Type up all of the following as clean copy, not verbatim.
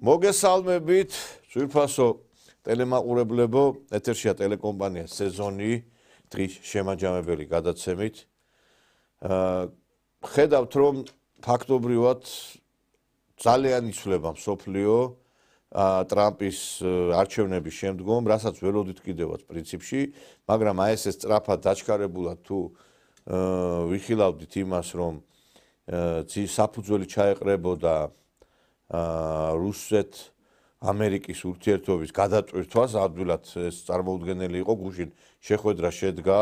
მოგესალმებით, ძვირფასო ტელემაყურებლებო, ეთერშია ტელეკომპანია სეზონი დღის შემაჯამებელი გადაცემით. ხედავთ, რომ ფაქტობრივად ძალიან იცვლება მსოფლიო ტრამპის არჩევნების შემდგომ, რასაც ველოდით კიდევაც პრინციპში, მაგრამ აი ეს სწრაფად დაჩქარებულად თუ ვიხილავდით იმას, რომ საფუძველი ჩაეყრებოდა რუსეთ-ამერიკის ურთიერთობის გადაწყვეტას, ადვილად ეს წარმოუდგენელი იყო, გუშინ შეხვედრა შედგა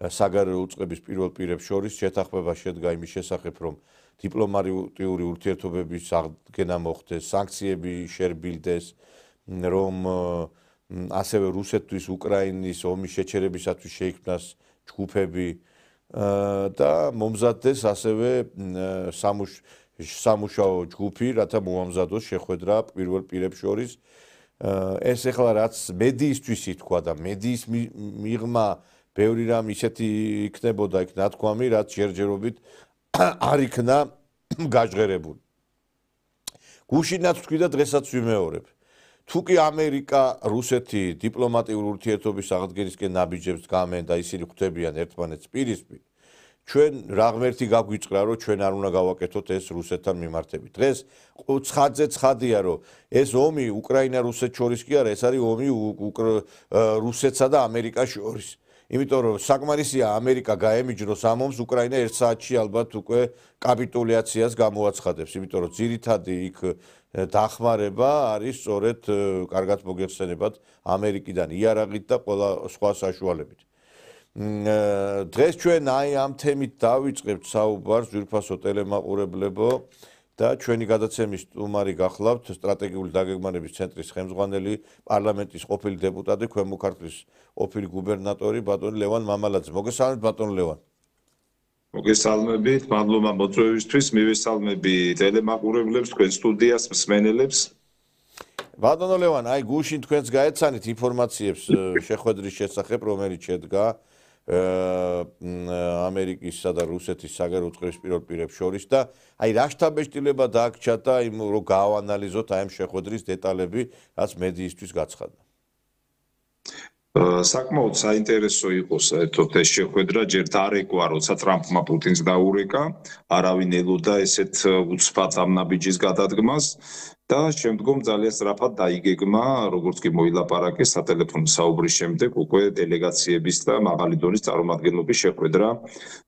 საგარეო უწყების პირველ პირებს შორის, შეთანხმება შედგა იმის შესახებ, რომ დიპლომატიური ურთიერთობების აღდგენა მოხდეს, სანქციები შერბილდეს, რომ ასევე რუსეთთვის უკრაინის ომის შეჩერებისათვის შეიქმნას ჯგუფები და მომზადდეს ასევე სამუშაო ჯგუფი, რათა მოამზადოს შეხვედრა პირველ პირებს შორის. ეს ახლა რაც მედიისთვის ითქვა და მედიის მიღმა ბევრი რამ ისეთი იქნებოდა იქ ნათქვამი, რაც ჯერჯერობით არ იქნა გაჟღერებული. გუშინაც თქვი და დღესაც ვიმეორებ. თუ კი ამერიკა, რუსეთი დიპლომატიური ურთიერთობის აღდგენისკენ ნაბიჯებს დგამენ და ისინი ხვდებიან ერთმანეთს პირისპირ, ჩვენ რა ღმერთი გაგვიწყრა, რომ ჩვენ არ უნდა გავაკეთოთ ეს რუსეთთან მიმართებით. დღეს ცხადზე ცხადია, რომ ეს ომი უკრაინა-რუსეთ შორის კი არა, ეს არის ომი რუსეთსა და ამერიკას შორის. იმიტომ რომ საკმარისია ამერიკა გაემიჯნოს ამ ომს, უკრაინა 1 საათში ალბათ უკვე კაპიტულაციას გამოაცხადებს, იმიტომ რომ ძირითადი იქ დახმარება არის სწორედ კარგად მოგეხსენებათ ამერიკიდან იარაღით და ყველა სხვა საშუალებით. დღეს ჩვენ აი ამ თემით დავიწყებთ საუბარს, ძვირფასო ტელემაყურებლებო და ჩვენი გადაცემის სტუმარი გახლავთ სტრატეგიული დაგეგმარების ცენტრის ხელმძღვანელი, პარლამენტის ყოფილი დეპუტატი, ქვემო ქართლის ყოფილი გუბერნატორი ბატონი ლევან მამალაძე. მოგესალმებით ბატონო ლევან. მოგესალმებით, მადლობა მოწვევისთვის, მივესალმები ტელემაყურებლებს, თქვენ სტუდიას, მსმენელებს. ბატონო ლევან, აი გუშინ თქვენს გაეცანით ინფორმაციებს შეხვედრის შესახებ, რომელიც შედგა ამერიკისა და რუსეთის საგარეო უწყების პირველ პირებს შორის და აი რა შთაბეჭდილება დააგჭათ და იმ რომ გაავანალიზოთ აი ამ შეხვედრის დეტალები, რაც მედიისთვის გაცხადდა. საკმაოდ საინტერესო იყო საერთოდ ეს შეხვედრა, ჯერ დარეკვა, როცა ტრამპმა პუტინს დაურეკა, არავინ ელოდა ესეთ უცბად ამ ნაბიჯის გადადგმას და შემდგომ ძალიან სწრაფად დაიგეგმა, როგორც კი მოილაპარაკეს სატელეფონო საუბრის შემდეგ, უკვე დელეგაციების და მაღალი დონის წარმომადგენლობის შეხვედრა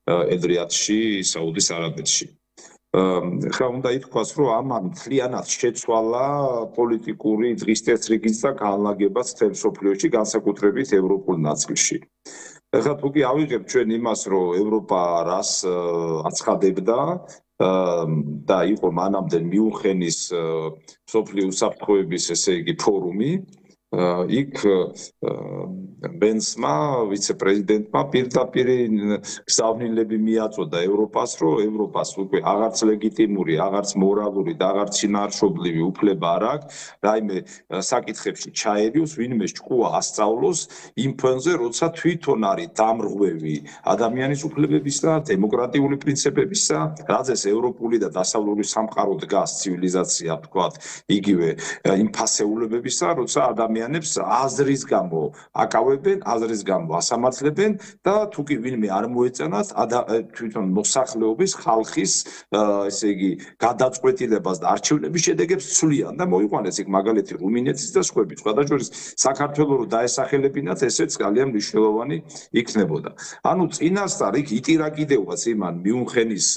ელ-რიადში, საუდის არაბეთში. ხა უნდა ითქვას, რომ ამან მთლიანად შეცვალა პოლიტიკური დღის წესრიგიც და განლაგებაც მთელ მსოფლიოში, განსაკუთრებით ევროპულ ნაწილში. ხა თუ კი ავიღებთ ჩვენ იმას, რომ ევროპა რას აცხადებდა და იყო მანამდე მიუნხენის მსოფლიო უსაფრთხოების, ესე იგი, ფორუმი, იქ ბენსმა, ვიცე-პრეზიდენტმა პირდაპირ გზავნილები მიაწოდა ევროპას, რომ ევროპას უკვე აღარც ლეგიტიმური, აღარც მორალური და აღარც შინაარსობრივი უფლება არ აქვს, რაიმე საკითხებში ჩაერიოს, ვინმე ჭკუა ასწავლოს იმ ფონზე, როცა თვითონ არის დამრღვევი ადამიანის უფლებების და დემოკრატიული პრინციპებისა, რაც ეს ევროპული და დასავლური სამყარო დგას ცივილიზაცია, ვთქვათ, იგივე იმ ფასეულებებისა, როცა ადამიანებს აზრის გამო აკავებენ, აზრის გამო ასამართლებენ და თუ კი ვინმე არ მოეწონათ თვითონ მოსახლეობის, ხალხის, ესე იგი, გადაწყვეტილებას და არჩევნების შედეგებს ცვლიან და მოიყვანეს იქ მაგალითი რუმინეთის და სხვები. სხვადასხვა საქართველოს რო დაესახელებინათ, ესეც ძალიან მნიშვნელოვანი იქნებოდა. ანუ წინასწარ იქ იტირა კიდევაც იმან მიუნხენის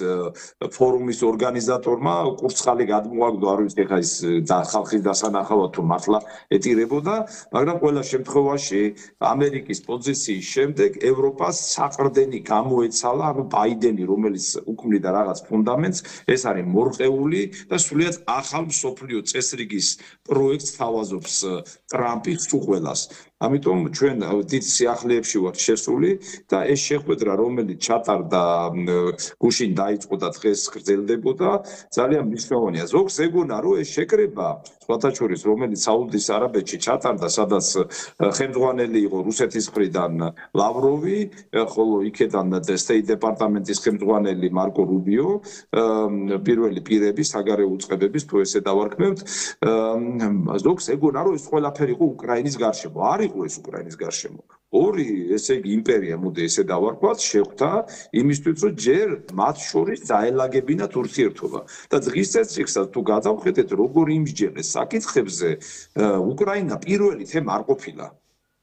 ფორუმის ორგანიზატორმა კურცხალი გადმოაგდო, არ ვიცი ხა ის ხალხის დასანახავად თუ მართლა ეტირებოდა, მაგრამ ყველა შემთხვევაში ამერიკის პოზიციის შემდეგ ევროპას საყრდენი გამოეცალა, ანუ ბაიდენი, რომელიც უქმნიდა რაღაც ფუნდამენტს, ეს არის მორყეული და სრულიად ახალ მსოფლიო წესრიგის პროექტს თავაზობს ტრამპი უყველას. ამიტომ ჩვენ დიდ სიახლეებში ვართ შესული და ეს შეხვედრა, რომელიც ჩატარდა გუშინ დაიწყო და დღეს გრძელდებოდა, ძალიან მნიშვნელოვანია. ზოგს ეგონა, რომ ეს შეკრება სხვათა შორის, რომელიც საუდის არაბეთში ჩატარდა, სადაც ხელმძღვანელი იყო რუსეთის მხრიდან ლავროვი, ხოლო იქედან State Department-ის ხელმძღვანელი მარკო რუბიო, პირველი პირები საგარეო უწყებების თუ ესე დავარქმევთ, ზოგს ეგონა რომ ეს ყველაფერი იყო უკრაინის გარშემო. არ იყო ეს უკრაინის გარშემო. ორი, ესე იგი იმპერია, მოდი ესე დავარქვათ, შეხვდა იმისთვის, რომ ჯერ მათ შორის დაელაგებინათ ურთიერთობა. და დღის წესრიგსაც თუ გადავხედეთ, როგორ იმსჯელეს საკითხებზე, უკრაინა პირველი თემა არ ყოფილა.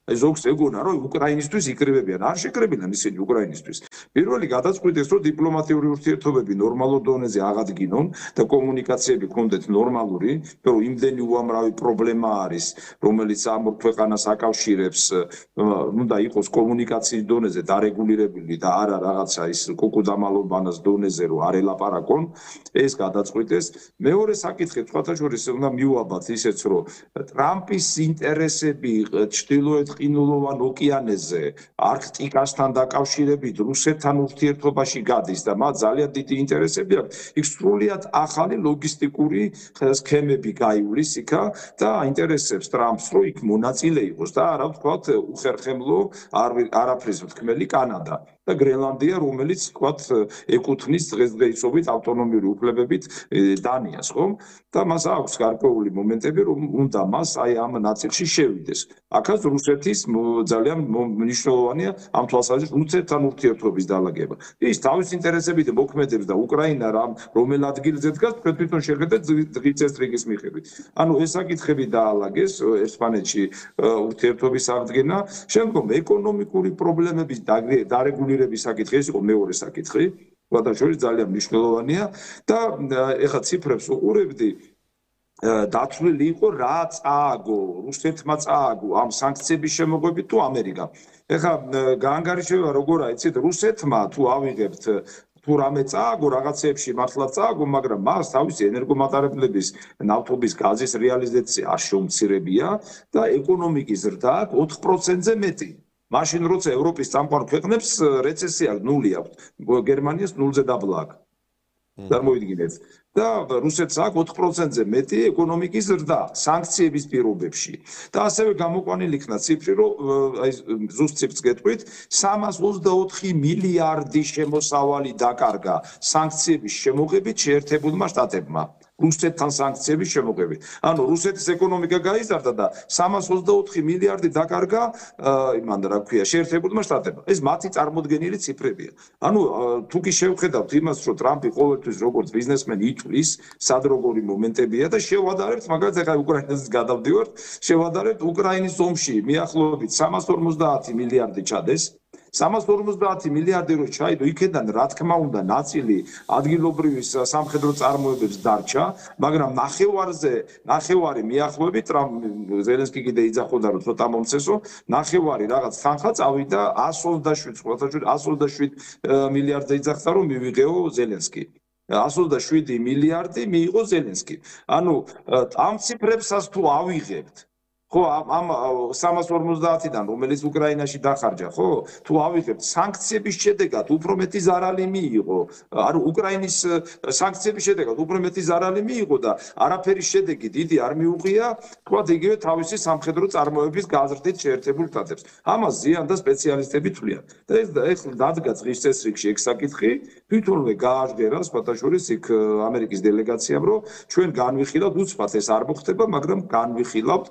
ზოგს ეგონა რომ უკრაინისთვის იკრიბებიან, არ შეკრებინან ისინი უკრაინისთვის. პირველი გადაწყვიტეს რომ დიპლომატიური ურთიერთობები ნორმალურ დონეზე აღადგინონ და კომუნიკაციები კონდეთ ნორმალური, რომ იმდენი უამრავი პრობლემა არის, რომელიც ამ ქვეყანას აკავშირებს, უნდა იყოს კომუნიკაციის დონეზე დარეგულირებული და არა რაღაცა ის კუკუდამალობანას დონეზე რომ არ ელაპარაკონ, ეს გადაწყვიტეს. მეორე საკითხი სხვათა შორის უნდა მივუაბათ ისეც რომ ტრამპის ინტერესები ჩრდილოეთ ყინულოვან ოკეანეზე არქტიკასთან დაკავშირებით რუსეთთან ურთიერთობაში გადის და მათ ძალიან დიდი ინტერესები აქვს. იქ სრულიად ახალი ლოგისტიკური სქემები გაივლის იქა და აინტერესებს ტრამპს რომ იქ მონაწილე იყოს და არა ვთქვათ უხერხემლო არაფრის თქმელი კანადა და გრენლანდია, რომელიც ვთქვათ ეკუთვნის დღესდღეობით ავტონომიური უფლებებით დანიას, ხო? და მას აქვს გარკვეული მომენტები, რომ უნდა მას აი ამ ნაწილში შევიდეს. აქაც რუსეთის ძალიან მნიშვნელოვანია ამ თვალსაზრისით რუსეთთან ურთიერთობის დალაგება. ის თავის ინტერესებით მოქმედებს და უკრაინა რომელ ადგილზე დგას, თქვენ თვითონ შეხედეთ დღის წესრიგის მიხედვით. ანუ ეს საკითხები დაალაგეს ერთმანეთში ურთიერთობის აღდგენა, შემდგომ ეკონომიკური პრობლემების დარეგულირების საკითხი, ეს იყო მეორე საკითხი, სხვათა შორის ძალიან მნიშვნელოვანია და ეხლა ციფრებს უყურებდი, დათვლილი იყო რა წააგო, რუსეთმა წააგო ამ სანქციების შემოგვებით თუ ამერიკამ. ეხლა გაანგარიშება როგორაა, იცით, რუსეთმა თუ ავიღებთ თუ რამე წააგო, რაღაცეებში მართლა წააგო, მაგრამ მას თავისი ენერგომატარებლების ნავთობის გაზის რეალიზაცია არ შეუმცირებია და ეკონომიკის ზრდა 4%-ზე მეტი. მაშინ როცა ევროპის წამყვან ქვეყნებს რეცესია ნული აქვს, გერმანიას ნულზე დაბლა აქვს. წარმოიდგინეთ. და რუსეთს აქვს 4%-ზე მეტი ეკონომიკის ზრდა სანქციების პირობებში. და ასევე გამოყვანილი იქნა ციფრი, რომ აი ზუსტ ციფრს გეტყვით, 324 მილიარდი შემოსავალი დაკარგა სანქციების შემოღებით შეერთებულმა შტატებმა. რუსეთთან სანქციების შემოღებით. ანუ რუსეთის ეკონომიკა გაიზარდა და 324 მილიარდი დაკარგა იმან რა ქვია, შეერთებულმა შტატებმა. ეს მათი წარმოდგენილი ციფრებია. ანუ თუ კი შევხედავთ იმას, რომ ტრამპი ყოველთვის როგორც ბიზნესმენი იწვის, სად როგორი მომენტებია და შევადარებთ, მაგალითად ახლა უკრაინაზე გადავდივართ, შევადარებთ უკრაინის ომში მიახლოებით 350 მილიარდი ჩადეს. 350 მილიარდი რო ჩაიდო, იქედან რა თქმა უნდა ნაწილი ადგილობრივი სამხედრო წარმოებებს დარჩა, მაგრამ ნახევარი მიახლოებით ზელენსკი კიდე იძახოდა რომ ცოტა მომცესო, ნახევარი რაღაც თანხა წავიდა 127 მილიარდზე იძახდა რომ მივიღეო ზელენსკი. 127 მილიარდი მიიღო ზელენსკი. ანუ ამ ციფრებსაც თუ ავიღებთ ხო ამ 350-დან რომელიც უკრაინაში დახარჯა, ხო? თუ ავიღებთ სანქციების შედეგად უფრო მეტი ზარალი მიიღო. ანუ უკრაინის სანქციების შედეგად უფრო მეტი ზარალი მიიღო და არაფერი შედეგი დიდი არ მიუღია, თქვათ იგივე თავისი სამხედრო წარმოების გაზრდით შეერთებულ შტატებს. ამას ზიან და სპეციალისტები თვლიან. და ეს დადგა დღის წესრიგში ეგ საკითხი, თვითონვე გააჟღერა სხვათა შორის იქ ამერიკის დელეგაციამ, რომ ჩვენ განვიხილავთ, უცბად ეს არ მოხდება, მაგრამ განვიხილავთ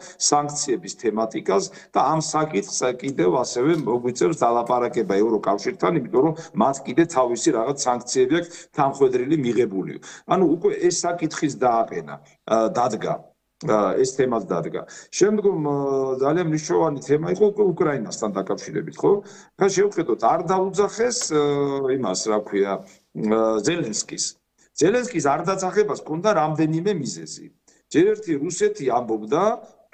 სანქციების თემატიკას და ამ საკითხს კიდევ ასევე მოგვიწევს დალაპარაკება ევროკავშირთან, იმიტომ რომ მათ კიდე თავისი რაღაც სანქციები აქვს თანხმდრილი მიღებული. ანუ უკვე ეს საკითხის დააყენა, დადგა. ეს თემაც დადგა. შემდგომ ძალიან მნიშვნელოვანი თემა იყო უკრაინასთან დაკავშირებით, ხო? ხა შევხედოთ, არ დაუძახეს იმას, რა ქვია, ზელენსკის არ დაძახებას ჰქონდა რამდენიმე მიზეზი. ჯერ ერთი რუსეთი ამბობდა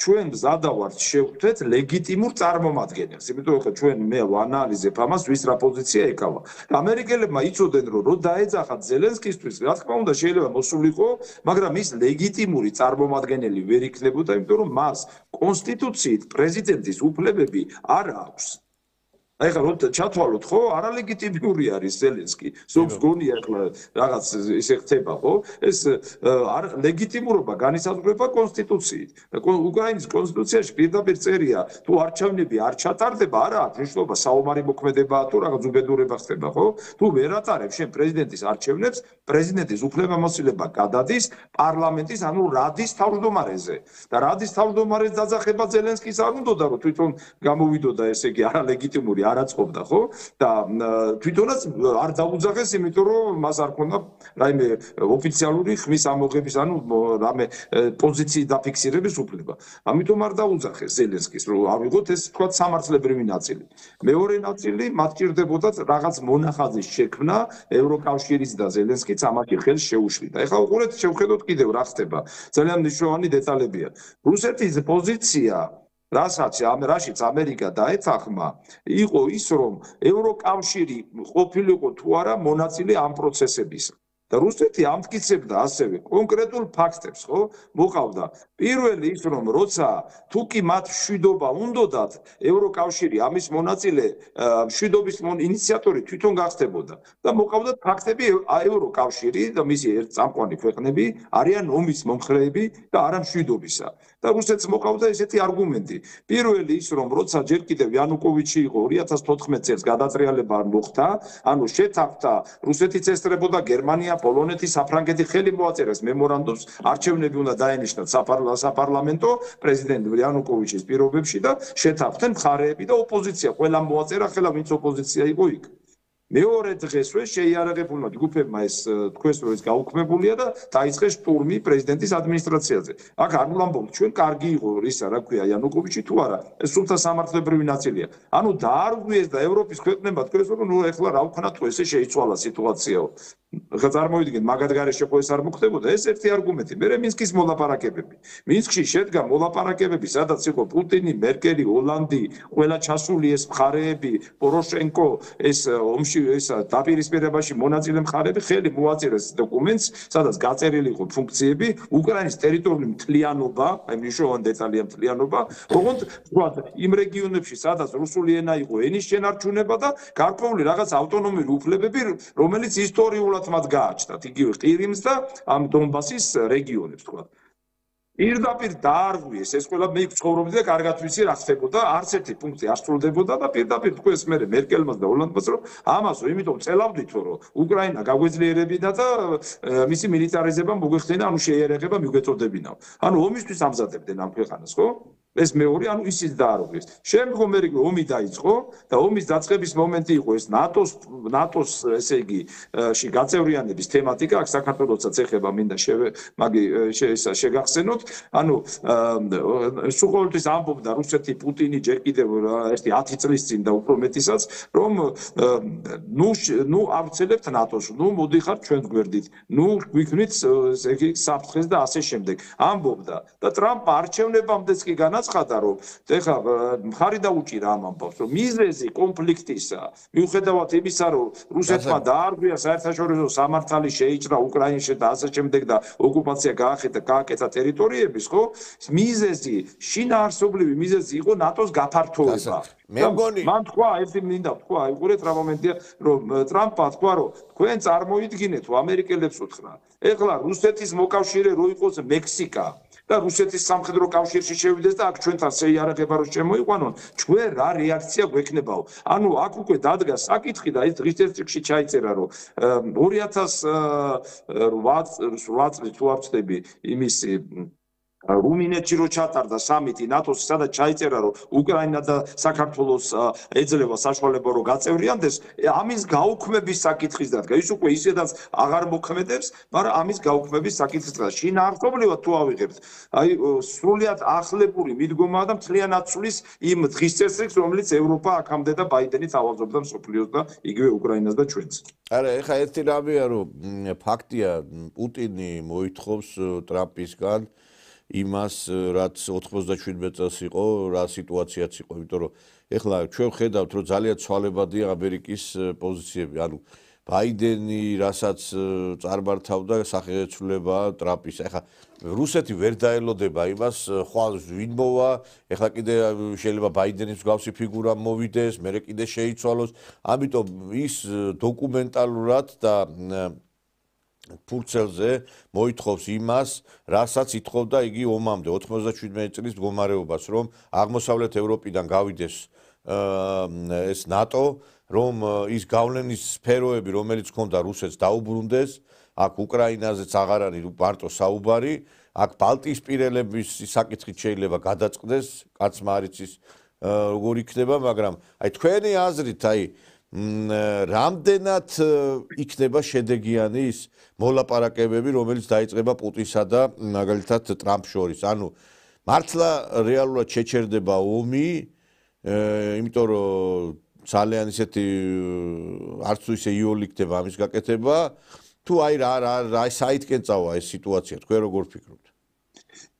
ჩვენ მზადავართ შევხვდეთ ლეგიტიმურ წარმომადგენელს. იმიტომ რომ ჩვენ მე ვანალიზებ ამას, ვის რა პოზიცია ეკავა. ამერიკელებმა იცოდნენ რომ დაეძახათ ზელენსკისთვის, რა თქმა უნდა შეიძლება მოსულიყო, მაგრამ ის ლეგიტიმური წარმომადგენელი ვერ იქნებოდა, იმიტომ რომ მას კონსტიტუციით პრეზიდენტის უფლებები არ აქვს. აი ხა რომ ჩათვალოთ ხო არალეგიტიმური არის ზელენსკი ზოგს გონია ახლა რაღაც ისე ხდება ხო ეს ლეგიტიმურობა განისაზღვრება კონსტიტუციით უკრაინის კონსტიტუციაში პირდაპირ წერია თუ არჩევნები არ ჩატარდება არა აქვს მნიშვნელობა საომარი მოქმედებაა თუ რაღაც უბედურება ხდება ხო თუ ვერ ატარებ შენ პრეზიდენტის არჩევნებს პრეზიდენტის უფლებამოსილება გადადის პარლამენტის ანუ რადის თავმჯდომარეზე და რადის თავმჯდომარეს დაძახება ზელენსკის არ უნდოდა რომ თვითონ გამოვიდოდა ესე იგი არალეგიტიმური არაწყობდა ხო და თვითონაც არ დაუძახეს იმიტომ რომ მას არ ქონდა რაიმე ოფიციალური ხმის ამოღების ანუ რამე პოზიციის დაფიქსირების უფლება ამიტომ არ დაუძახეს ზელენსკის რომ ავიღოთ ეს თქვა სამართლებრივი ნაწილი მეორე ნაწილი მათ ჭირდებოდათ რაღაც მონახაზის შექმნა ევროკავშირის და ზელენსკის ამაში ხელს შეუშლიდა ეხლა უყურეთ შევხედოთ კიდევ რა ხდება ძალიან მნიშვნელოვანი დეტალებია რუსეთის პოზიცია რაშიც ამერიკა დაეთანხმა იყო ის რომ ევროკავშირი ყოფილიყო თუ არა მონაწილე ამ პროცესებისა და რუსეთი ამტკიცებდა ასევე კონკრეტულ ფაქტებს ხო მოყავდა პირველი ის რომ როცა თუ კი მათ მშვიდობა უნდოდათ ევროკავშირი ამის მონაწილე მშვიდობის ინიციატორი თვითონ გახდებოდა და მოყავდა ფაქტები ევროკავშირი და მისი ერთწამყვანი ქვეყნები არიან ომის მომხრეები და არა მშვიდობისა და რუსეთს მოყავდა ესეთი არგუმენტი პირველი ის რომ როცა ჯერ კიდევ იანუკოვიჩი იყო 2014 წელს გადატრიალება არ მოხდა ანუ შეთანხმდა რუსეთიც ესწრებოდა გერმანია პოლონეთი საფრანგეთი ხელი მოაწერეს მემორანდუმს არჩევნები უნდა დაენიშნათ საპარლამენტო პრეზიდენტ იანუკოვიჩის პირობებში და შეთანხმდნენ მხარეები და ოპოზიცია ყველამ მოაწერა ხელა ვინც ოპოზიცია იყო იქ მეორე დღესვე შეიარაღებულმა ჯგუფებმა ეს თქვეს რომ ეს გაუქმებულია და დაიწყეს შტურმი პრეზიდენტის ადმინისტრაციაზე აქ არ ვამბობთ ჩვენ კარგი იყო ისა რა ქვია იანუკოვიჩი თუ არა ეს სულთა სამართლებრივი ნაწილია ანუ დაარღვიეს და ევროპის ქვეყნებმა თქვეს რომ ნუ ეხლა რა ვქნა თუ ესე შეიცვალა სიტუაციაო ხა წარმოვიდგინეთ მაგად გარეშე ხო ეს არ მოხდებოდა ეს ერთი არგუმენტი მე მინსკის მოლაპარაკებები მინსკში შედგა მოლაპარაკებები სადაც იყო პუტინი მერკელი ოლანდი ყველა ჩასული ეს მხარეები პოროშენკო ეს ომში ეს დაპირისპირებაში მონაწილე მხარეები ხელი მოაწერეს დოკუმენტს სადაც გაწერილი იყო ფუნქციები უკრაინის ტერიტორიული მთლიანობა აი მნიშვნელოვანი დეტალია მთლიანობა ოღონდ ვთქვათ იმ რეგიონებში სადაც რუსული ენა იყო ენის შენარჩუნება და გარკვეული რაღაც ავტონომიური უფლებები რომელიც ისტორიულად მათ გააჩნდათ იგივე ყირიმს და ამ დონბასის რეგიონებს თქვა პირდაპირ დაარღვიეს ეს ყველა მე ცხოვრობდი და კარგად ვიცი რა ხდებოდა არც ერთი პუნქტი არ სრულდებოდა და პირდაპირ თქვეს მე მერკელმას და ოლანდმას რომ ამასო იმიტომ წელავდით რომ უკრაინა გაგვეძლიერებინა და მისი მილიტარიზება მოგვეხდენა ანუ შეიარაღება მიგვეწოდებინაო ანუ ომისთვის ამზადებდნენ ამ ქვეყანას ხო ეს მეორე ანუ ისიც დაარღვიეს შემდგომ ომი დაიწყო და ომის დაწყების მომენტი იყო ეს ნატოს ესე იგი გაწევრიანების თემატიკა აქ საქართველოსაც ეხება მინდა შეგახსენოთ ანუ სულ ამბობდა რუსეთი პუტინი ჯერ კიდევ ერთი 10 წლის წინ და უფრო მეტისაც რომ ნუ ავცელებთ ნატოს ნუ მოდიხართ ჩვენ გვერდით ნუ გვიქმნით საფრთხეს და ასე შემდეგ ამბობდა და ტრამპმა არჩევნებამდეც კი განაცხადა რომ ეხლა მხარი დაუჭირა ამ ამბავს რომ მიზეზი კონფლიქტისა მიუხედავად იმისა რომ რუსეთმა დაარღვია საერთაშორისო სამართალი შეიჭრა უკრაინაში და ასე შემდეგ და ოკუპაცია გააკეთა ტერიტორიების ხო მიზეზი შინაარსობრივი მიზეზი იყო ნატოს გაფართოება მე მგონი მან თქვა ერთი მინდა თქვა აიყურეთ რა მომენტია რომ ტრამპმა თქვა რომ თქვენ წარმოიდგინეთ რომ ამერიკელებს უთხრა ეხლა რუსეთის მოკავშირე რო იყოს მექსიკა და რუსეთის სამხედრო კავშირში შევიდეს და აქ ჩვენთან შეიარაღება რო შემოიყვანონ ჩვენ რა რეაქცია გვექნებაო ანუ აქ უკვე დადგა საკითხი და ეს დღის წესრიგში ჩაიწერა რომ 2008 წლის თუ არ ვწდები იმისი რუმინეთში რო ჩატარდა სამიტი ნატოს სადაც ჩაიწერა რომ უკრაინა და საქართველოს ეძლევა საშუალება რომ გაწევრიანდეს ამის გაუქმების საკითხის დადგა ის უკვე ისედაც აღარ მოქმედებს მაგრამ ამის გაუქმების საკითხის დადგა შინაარსობრივად თუ ავიღებთ აი სრულიად ახლებური მიდგომაა და მთლიანად ცვლის იმ დღის წესრიგს რომელიც ევროპა აქამდე და ბაიდენი თავაზობდა მსოფლიოს და იგივე უკრაინას და ჩვენს არა ეხა ერთი რამეა რომ ფაქტია პუტინი მოითხოვს ტრამპისგან იმას რაც 97 წელს იყო რა სიტუაციაც იყო იმიტომ რომ ეხლა ჩვენ ხედავთ რომ ძალიან ცვალებადია ამერიკის პოზიციები ანუ ბაიდენი რასაც წარმართავდა სახეცვლება ტრამპის. ეხლა რუსეთი ვერ დაელოდება იმას, ხვალ ვინ მოვა, ეხლა კიდე შეიძლება ბაიდენის მსგავსი ფიგურა მოვიდეს, მერე კიდე შეიცვალოს. ამიტომ ის დოკუმენტალურად და ფურცელზე მოითხოვს იმას, რასაც ითხოვდა იგი ომამდე 97 წლის მდგომარეობას, რომ აღმოსავლეთ ევროპიდან გავიდეს ეს ნატო, რომ ის გავლენის სფეროები, რომელიც ჰქონდა რუსეთს დაუბრუნდეს, აქ უკრაინაზეც აღარ არის მარტო საუბარი, აქ ბალტიისპირელების საკითხით შეიძლება გადაწყდეს, კაცმა არ იცის როგორ იქნება, მაგრამ აი თქვენი აზრით, აი რამდენად იქნება შედეგიანი ის მოლაპარაკებები, რომელიც დაიწყება პუტინსა და მაგალითად ტრამპ შორის. ანუ მართლა რეალურად შეჩერდება ომი, იმიტომ რომ ძალიან ისეთი არც თუ ისე იოლი იქნება ამის გაკეთება, თუ აი რა საითკენ წავა ეს სიტუაცია, თქვენ როგორ ფიქრობთ?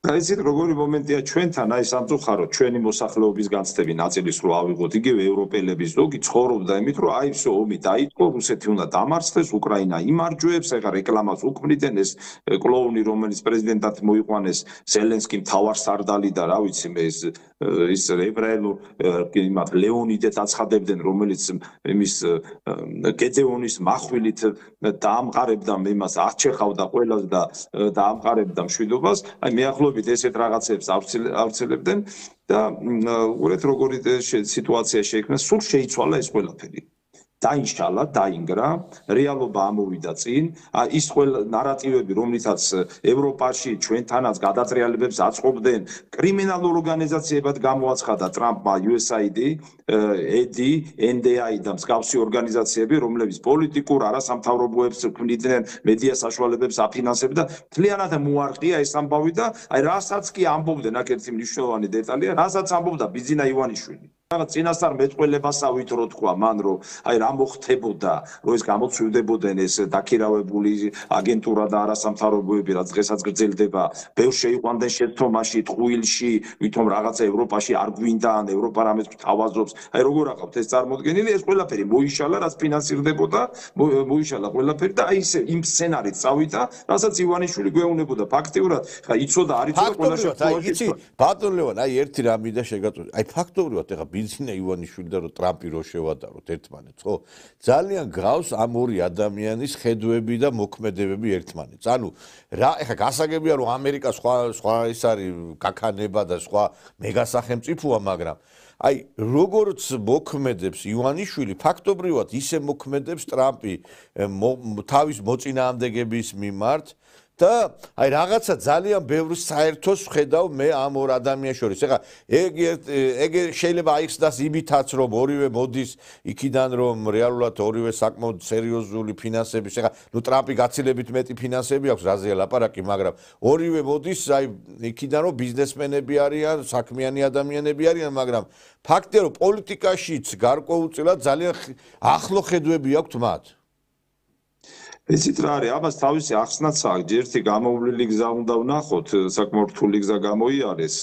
იცით როგორი მომენტია ჩვენთან, აი სამწუხაროდ ჩვენი მოსახლეობის განცდები ნაწილის რო ავიღოთ, იგივე ევროპელების ზოგი ცხოვრობდა იმით, რომ აი всё ომი დაიწყო, რუსეთი უნდა დამარცხდეს, უკრაინა იმარჯვებს, ეხლა რეკლამას უქმნიდნენ ეს კლოუნი, რომელიც პრეზიდენტად მოიყვანეს, ზელენსკი მთავარსარდალი და რა ვიცი მე ის ებრაელურ იმათ ლეონიდეთ აცხადებდნენ, რომელიც იმის გედეონის מחვილით დაამყარებდა იმას, აღჩეხავდა ყველას და დაამყარებდა მშვიდობას, აი მეახლობით ესეთ რაღაცებს ავრცელებდნენ და უყურეთ როგორი სიტუაცია შეიქმნა, სულ შეიცვალა ეს ყველაფერი. დაინშალა, დაინგრა, რეალობა ამოვიდა წინ, ის ყველა ნარატივები, რომლითაც ევროპაში ჩვენთანაც გადატრიალებებს აწყობდნენ, კრიმინალურ ორგანიზაციებად გამოაცხადა ტრამპმა USAID, EDI, NDI და მსგავსი ორგანიზაციები, რომლებიც პოლიტიკურ არასამთავრობოებს ქმნიდნენ, მედია საშუალებებს აფინანსებდა, მთლიანად მოარყია ეს ამბავი და აი რასაც კი ამბობდნენ, აქ ერთი მნიშვნელოვანი დეტალია, რასაც ამბობდა ბიძინა ივანიშვილი. რაღაც წინასწარ მეტყველებასავით რო თქვა მან, რომ აი რა მოხდებოდა, რომ ეს გამოცვივდებოდნენ ეს დაქირავებული აგენტურა და არასამთავრობოები, რაც დღესაც გრძელდება, ბევრ შეიყვანდნენ შეცდომაში, ტყუილში, ვითომ რაღაცა ევროპაში არ გვინდა, ან ევროპა რამეს თავაზობს. აი როგორ აყავთ ეს წარმოდგენილი, ეს ყველაფერი მოიშალა, რაც ფინანსირდებოდა, მოიშალა ყველაფერი და აი ეს იმ სცენარით წავიდა, რასაც ივანიშვილი გვეუბნებოდა. ფაქტიურად, ხა იცოდა, არ იცოდა ყველა შემთხვევაში. ბატონ ლევან, აი ერთი რამი და შეგაწყვეტ. აი ფაქტობრივად ეხა ბიძინა ივანიშვილი და რომ ტრამპი რო შევადაროთ ერთმანეთს, ხო? ძალიან გავს ამ ორი ადამიანის ხედვები და მოქმედებები ერთმანეთს. ანუ რა ეხა გასაგებია რომ ამერიკა სხვა ის არის გაქანება და სხვა მეგასახელმწიფოა, მაგრამ აი როგორც მოქმედებს ივანიშვილი, ფაქტობრივად ისე მოქმედებს ტრამპი თავის მოწინააღმდეგების მიმართ და აი რაღაცა ძალიან ბევრ საერთოს ვხედავ მე ამ ორ ადამიანს შორის. ეხლა ეგ შეიძლება აიხსნას იმითაც, რომ ორივე მოდის იქიდან, რომ რეალურად ორივე საკმაოდ სერიოზული ფინანსების, ეხლა ნუ ტრამპი გაცილებით მეტი ფინანსები აქვს, რაზეა ლაპარაკი, მაგრამ ორივე მოდის აი იქიდან, რომ ბიზნესმენები არიან, საქმიანი ადამიანები არიან, მაგრამ ფაქტია, რომ პოლიტიკაშიც გარკვეულწილად ძალიან ახლო ხედვები აქვთ მათ. იცით რა არის, ამას თავისი ახსნაც აქვს, ერთი გამოვლილი გზა უნდა ვნახოთ, საკმაოდ რთული გზა გამოიარეს,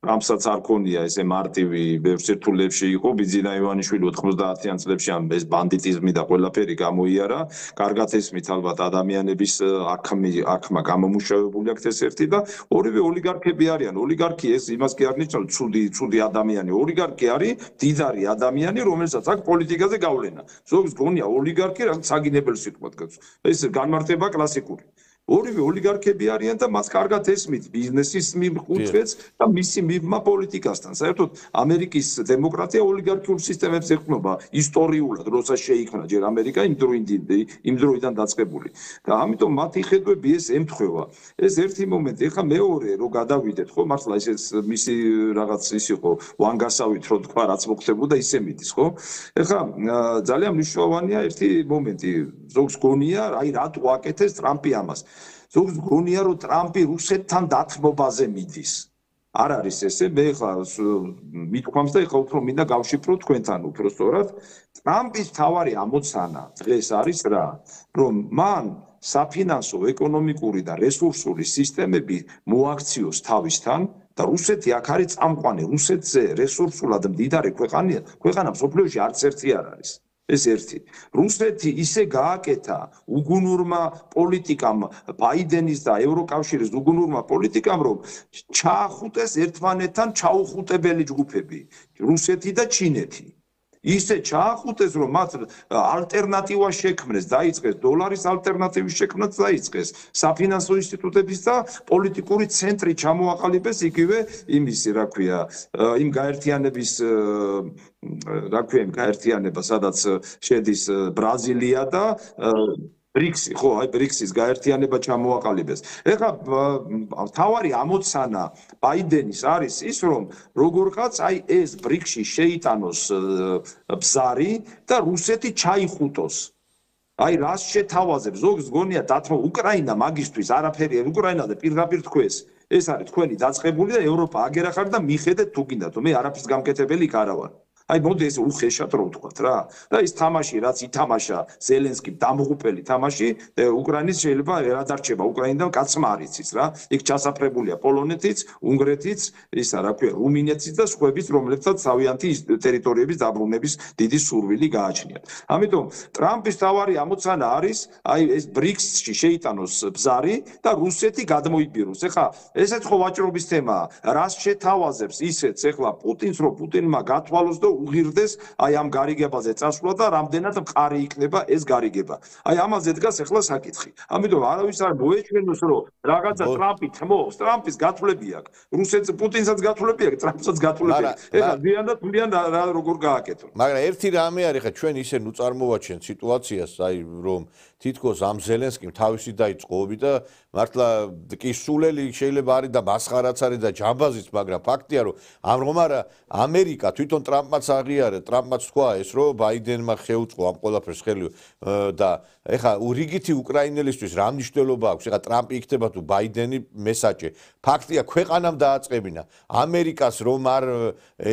ტრამპსაც არ ქონია ესე მარტივი, ბევრ სირთულეებში იყო, ბიძინა ივანიშვილი 90-იან წლებში ამ ეს ბანდიტიზმი და ყველაფერი გამოიარა, კარგად ესმით ალბათ ადამიანების აქმა გამომუშავებული აქვს ეს ერთი და ორივე ოლიგარქები არიან, ოლიგარქი ეს იმას კი არ ნიშნავს, ცუდი ადამიანი, ოლიგარქი არის დიდარი ადამიანი, რომელსაც აქვს პოლიტიკაზე გავლენა. ზოგს გონია ოლიგარქი რაღაც საგინებელ სიტყვად გაწ. ეს განმარტება კლასიკური. ორივე ოლიგარქები არიან და მას კარგად ესმით ბიზნესის მიმყუთვეც და მისი მიღმა პოლიტიკასთან. საერთოდ ამერიკის დემოკრატია ოლიგარქიულ სისტემებს ეყრდნობა ისტორიულად, როცა შეიქმნა ჯერ ამერიკა იმ დროიდან დაწყებული. და ამიტომ მათი ხედვები ეს ემთხვევა. ეს ერთი მომენტი, ეხლა მეორე რო გადავიდეთ, ხო, მართლა ეს მისი რაღაც ის იყო, ვანგასავით რო თქვა, რაც მოხდებოდა, ისე მიდის, ხო? ეხლა ძალიან მნიშვნელოვანია ერთი მომენტი, ზოგს გონია, აი რატო აკეთეს ტრამპი ამას. ზოგს გონია, რომ ტრამპი რუსეთთან დათმობაზე მიდის. არ არის ესე, მე ხა მithქვამს და ხა უფრო მინდა გავშიფრო თქვენთან უფრო სწორად. ტრამპის თავარი ამოცანა დღეს არის რა, რომ მან საფინანსო, ეკონომიკური და რესურსული სისტემები მოაქციოს თავისთან და რუსეთი აქ არის წამყვანი, რუსეთზე რესურსულად მდიდარი ქვეყანა მსოფლიოში არც ერთი არ არის. ეს ერთი. რუსეთი ისე გააკეთა უგუნურმა პოლიტიკამ, ბაიდენის და ევროკავშირის უგუნურმა პოლიტიკამ, რომ ჩაახუტეს ერთმანეთთან ჩაუხუტებელი ჯგუფები, რუსეთი და ჩინეთი. ისე ჩაახუტეს, რომ მათ ალტერნატივა შექმნეს, დაიწყეს დოლარის ალტერნატივის შექმნაც დაიწყეს, საფინანსო ინსტიტუტების და პოლიტიკური ცენტრი ჩამოაყალიბეს იგივე იმის, რა ქვია, იმ გაერთიანების რა ქვია, იმ გაერთიანება, სადაც შედის ბრაზილია და ბრიქსი, ხო, აი ბრიქსის გაერთიანება ჩამოაყალიბეს. ეხლა თავარი ამოცანა ბაიდენის არის ის, რომ როგორღაც აი ეს ბრიქსში შეიტანოს ბზარი და რუსეთი ჩაიხუტოს. აი რას შეთავაზებს, ზოგს გონია დათმო უკრაინა მაგისტვის არაფერი, უკრაინა და პირდაპირ თქვეს, ეს არის თქვენი დაწყებული და ევროპა აგერახარ და მიხედეთ თუ გინდათ, მე არაფრის გამკეთებელი იქ არა ვარ. აი მოდი ეს უხეშად რო ვთქვათ რა და ის თამაში რაც ითამაშა ზელენსკიმ დამღუპელი თამაში უკრაინის შეიძლება რა დარჩება უკრაინიდან კაცმა არ იცის რა იქ ჩასაფრებულია პოლონეთიც უნგრეთიც ისა რა ქვია რუმინეთიც და სხვაებიც რომლებსაც თავიანთი ტერიტორიების დაბრუნების დიდი სურვილი გააჩნიათ ამიტომ ტრამპის თავარი ამოცანა არის აი ეს ბრიქსში შეიტანოს ბზარი და რუსეთი გადმოიბიროს ეხლა ესეც ხო ვაჭრობის თემაა რას შეთავაზებს ისეც ეხლა პუტინს რომ პუტინმა გათვალოს და უღირდეს აი ამ გარიგებაზე წასვლა და რამდენად მყარი იქნება ეს გარიგება. აი ამაზე დგას ახლა საკითხი. ამიტომ არავის არ მოეჩვენოს რომ რაღაცა ტრამპი თმობს, ტრამპის გათვლები აქვს. რუსეთს პუტინსაც გათვლები აქვს, ტრამპსაც გათვლები აქვს. ეხლა დიან და თვლიან რა როგორ გააკეთონ. მაგრამ ერთი რამე არის ხა ჩვენ ისე ნუ წარმოვაჩენ სიტუაციას აი რომ თითქოს ამ ზელენსკიმ თავისი დაიწყობი და მართლა კი სულელი შეიძლება არის და მასხარაც არის და ჯამბაზიც მაგრამ ფაქტია რომ ამრომარა ამერიკა თვითონ ტრამპმაც აღიარა ტრამპმაც თქვა ეს რომ ბაიდენმა შეუწყო ამ ყველაფერს ხელი და ეხა რიგითი უკრაინელისთვის რა მნიშვნელობა აქვს ეხა ტრამპი იქნება თუ ბაიდენი მესაჯი ფაქტია ქვეყანამ დააწყებინა ამერიკას რომ არ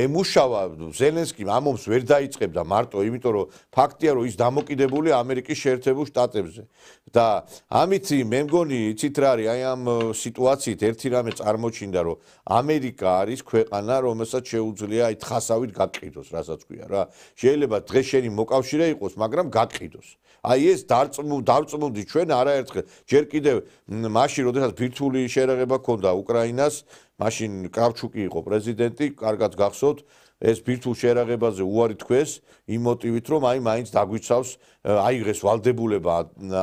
ემუშავა ზელენსკიმ ამ ომს ვერ დაიწყებდა მარტო იმიტომ რომ ფაქტია რომ ის დამოკიდებული ამერიკის შეერთებულ შტატებზე და ამით მე მგონი იცით რა არის აი ამ სიტუაციით ერთი რამე წარმოჩინდა რომ ამერიკა არის ქვეყანა რომელსაც შეუძლია აი თხასავით გაკიდოს რასაც ქვია რა შეიძლება დღეს შენი მოკავშირე იყოს მაგრამ გაკიდოს აი ეს დარწმუნდი ჩვენ არაერთხელ ჯერ კიდევ მაშინ როდესაც ბირთვული შერაღება ჰქონდა უკრაინას მაშინ კრავჩუკი იყო პრეზიდენტი კარგად გახსოვთ ეს ბირთვულ შერაღებაზე უარი თქვეს იმ მოტივით რომ აი მაინც დაგვიცავს აიღეს ვალდებულება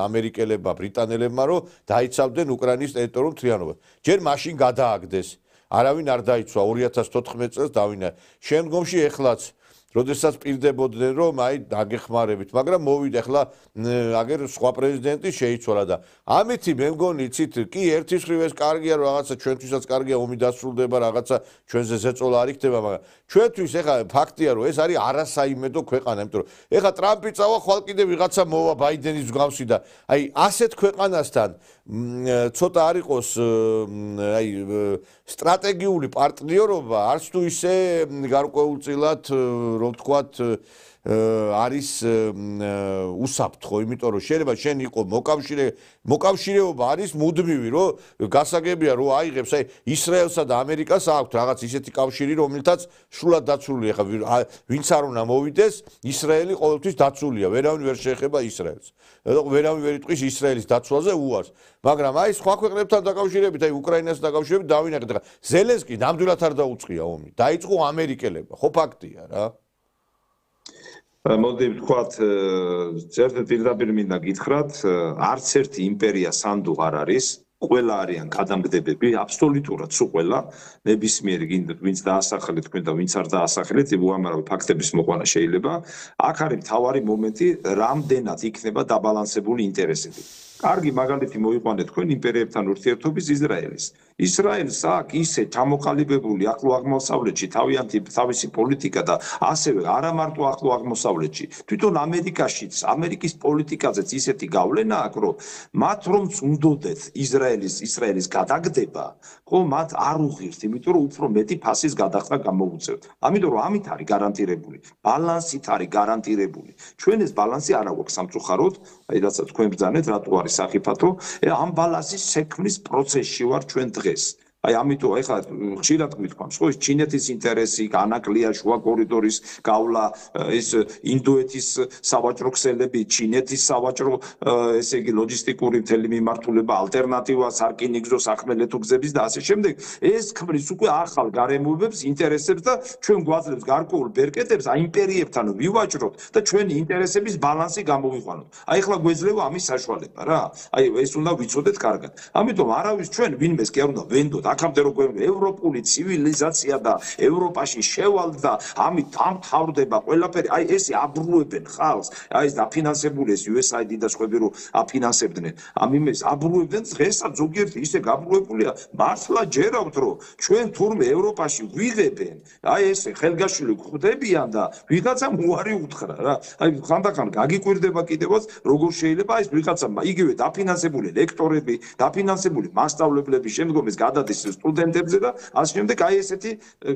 ამერიკელებმა ბრიტანელებმა რომ დაიცავდნენ უკრაინის ტერიტორიულ მთლიანობას ჯერ მაშინ გადააგდეს არავინ არ დაიცვა 2014 წელს დავინა შემდგომში ეხლაც როდესაც პირდებოდნენ რომ აი დაგეხმარებით მაგრამ მოვიდა ახლა აგერ სხვა პრეზიდენტი შეიცვალა და ამითი მე მგონი იცით კი ერთის ხრივ ეს კარგია რომ რაღაცა ჩვენთვისაც კარგია ომი დასრულდება რაღაცა ჩვენზე ზეწოლა არ იქნება მაგრამ ჩვენთვის ეხლა ფაქტია რომ ეს არის არასაიმედო ქვეყანა იმიტომ რომ ეხლა ტრამპი წავა ხვალ კიდე ვიღაცა მოვა ბაიდენის მსგავსი და აი ასეთ ქვეყანასთან ცოტა არ იყოს აი სტრატეგიული პარტნიორობა არც თუ ისე გარკვეულწილად რომ თქვათ არის უსაფრთხო, იმიტომ რომ შეიძლება შენ იყო მოკავშირეობა არის მუდმივი, რომ გასაგებია რომ აიღებს აი ისრაელსა და ამერიკას აქვს რაღაც ისეთი კავშირი, რომელთაც სრულად დაცულია, ხა ვინც არ უნდა მოვიდეს, ისრაელი ყოველთვის დაცულია, ვერავინ ვერ შეეხება ისრაელს. ვერავინ ვერ იტყვის ისრაელის დაცვაზე უარს. მაგრამ აი სხვა ქვეყნებთან დაკავშირებით, აი უკრაინასთან დაკავშირებით დავინახეთ, ხა ზელენსკი ნამდვილად არ დაუწყია ომი. დაიწყო ამერიკელებმა, ხო ფაქტია რა. მოდი ვთქვათ, ერთ პირდაპირ მინდა გითხრათ, არც ერთი იმპერია სანდუ არ არის, ყველა არიან გადამგდებები, აბსოლუტურად სულ ყველა, ნებისმიერი გინდათ ვინც დაასახელეთ თქვენ და ვინც არ დაასახელეთ, უამრავი ფაქტების მოყვანა შეიძლება. აქ არის მთავარი მომენტი, რამდენად იქნება დაბალანსებული ინტერესები. კარგი მაგალითი მოიყვანეთ თქვენ იმპერიებთან ურთიერთობის ისრაელის. ისრაელს აქვს ისე ჩამოყალიბებული ახლო აღმოსავლეთში თავისი პოლიტიკა და ასევე არა მარტო ახლო აღმოსავლეთში, თვითონ ამერიკაშიც, ამერიკის პოლიტიკაზეც ისეთი გავლენა აქვს, რომ მათ რომც უნდოდეთ ისრაელის გადაგდება, ხო, მათ არ უღირთ, იმიტომ რომ უფრო მეტი ფასის გადახდა გამოუწევთ. ამიტომ რომ ამით არის გარანტირებული, ბალანსით არის გარანტირებული. ჩვენ ეს ბალანსი არ აქვს სამწუხაროდ, აი რასაც თქვენ ბრძანეთ, რატო არის სახიფათო, ამ ბალანსის შექმნის პროცესში ვარ ჩვენ დღეს. აი ამიტომ ეხლა ხშირად გვითხოვს ხო ის ჩინეთის ინტერესი, ანაკლია შუა კორიდორის გავლა, ეს ინდოეთის სავაჭრო ქსელები, ჩინეთის სავაჭრო ესე იგი ლოჯისტიკური მთელი მიმართულება, ალტერნატივა სარკინიგზო სახმელეთო გზების და ასე შემდეგ. ეს ქმნის უკვე ახალ გარემოებებს, ინტერესებს და ჩვენ გვაძლევს გარკვეულ ბერკეტებს აი იმპერიებთან ვივაჭროთ და ჩვენი ინტერესების ბალანსი გამოვიყვანოთ. აი ახლა გვეძლევა ამის საშუალება რა. აი ეს უნდა ვიცოდეთ კარგად. ამიტომ არავის ჩვენ ვინმეს კი არ უნდა ვენდოთ აქამდე რო გვემ ევროპული ცივილიზაცია და ევროპაში შევალდა ამით ამთავრდება ყველაფერი. აი ესე აბრუებენ ხალხს. აი ეს დაფინანსებული ეს USAID და სხვები რო აფინანსებდნენ. ამ იმეს აბრუებდნენ დღესაც ზოგიერთი ისე გაბრუებულია. მართლა ჯერავთ რომ ჩვენ თურმე ევროპაში ვიღებენ. აი ესე ხელგაშლილი ხვდებიან და ვიღაცამ უარი უთხრა რა. აი ხანდახან გაგიკვირდება კიდევაც როგორ შეიძლება ეს ვიღაცა იგივე დაფინანსებული ლექტორები, დაფინანსებული მასწავლებლები შემდგომ ეს გადადის სტუდენტებზე და ასე შემდეგ აი ესეთი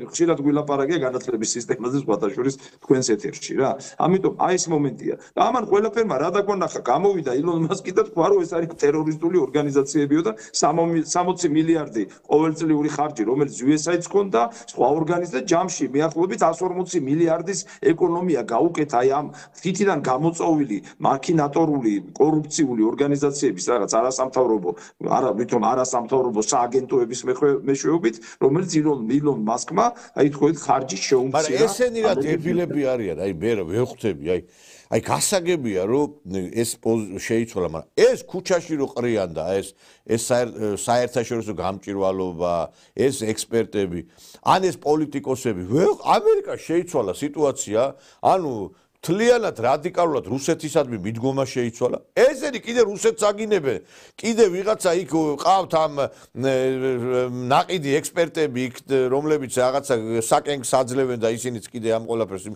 ხშირად გვილაპარაკია განათლების სისტემაზე სხვათა შორის თქვენს ეთერში რა. ამიტომ აი ეს მომენტია. და ამან ყველაფერმა რა დაგვანახა, გამოვიდა ილონ მასკი და თქვა რომ ეს არის ტერორისტული ორგანიზაციებიო და 60 მილიარდი ყოველწლიური ხარჯი რომელიც USAID-ს ჰქონდა, სხვა ორგანიზდა ჯამში მიახლოებით 140 მილიარდის ეკონომია გაუკეთა აი ამ თითიდან გამოწოვილი მაქინატორული კორუფციული ორგანიზაციების რაღაც არასამთავრობო არასამთავრობო სააგენტოების მეშვეობით, რომელიც ილონ მასკმა აი თქვით ხარჯი შეუმცირა. მაგრამ ესენი რა დებილები არიან, აი მე რა ვეხვდები, აი გასაგებია რომ ეს შეიცვალა, მაგრამ ეს ქუჩაში რო ყრიან და ეს საერთაშორისო გამჭირვალობა, ეს ექსპერტები, ან ეს პოლიტიკოსები, ამერიკა შეიცვალა სიტუაცია, ანუ თლიანად რადიკალურად რუსეთისადმი მიდგომა შეიცვალა. ესენი კიდე რუსეთს აგინებენ. კიდე ვიღაცა იქ ყავთ ამ ნაყიდი ექსპერტები იქ რომლებიც რაღაცა საკენგს აძლევენ და ისინიც კიდე ამ ყველაფერს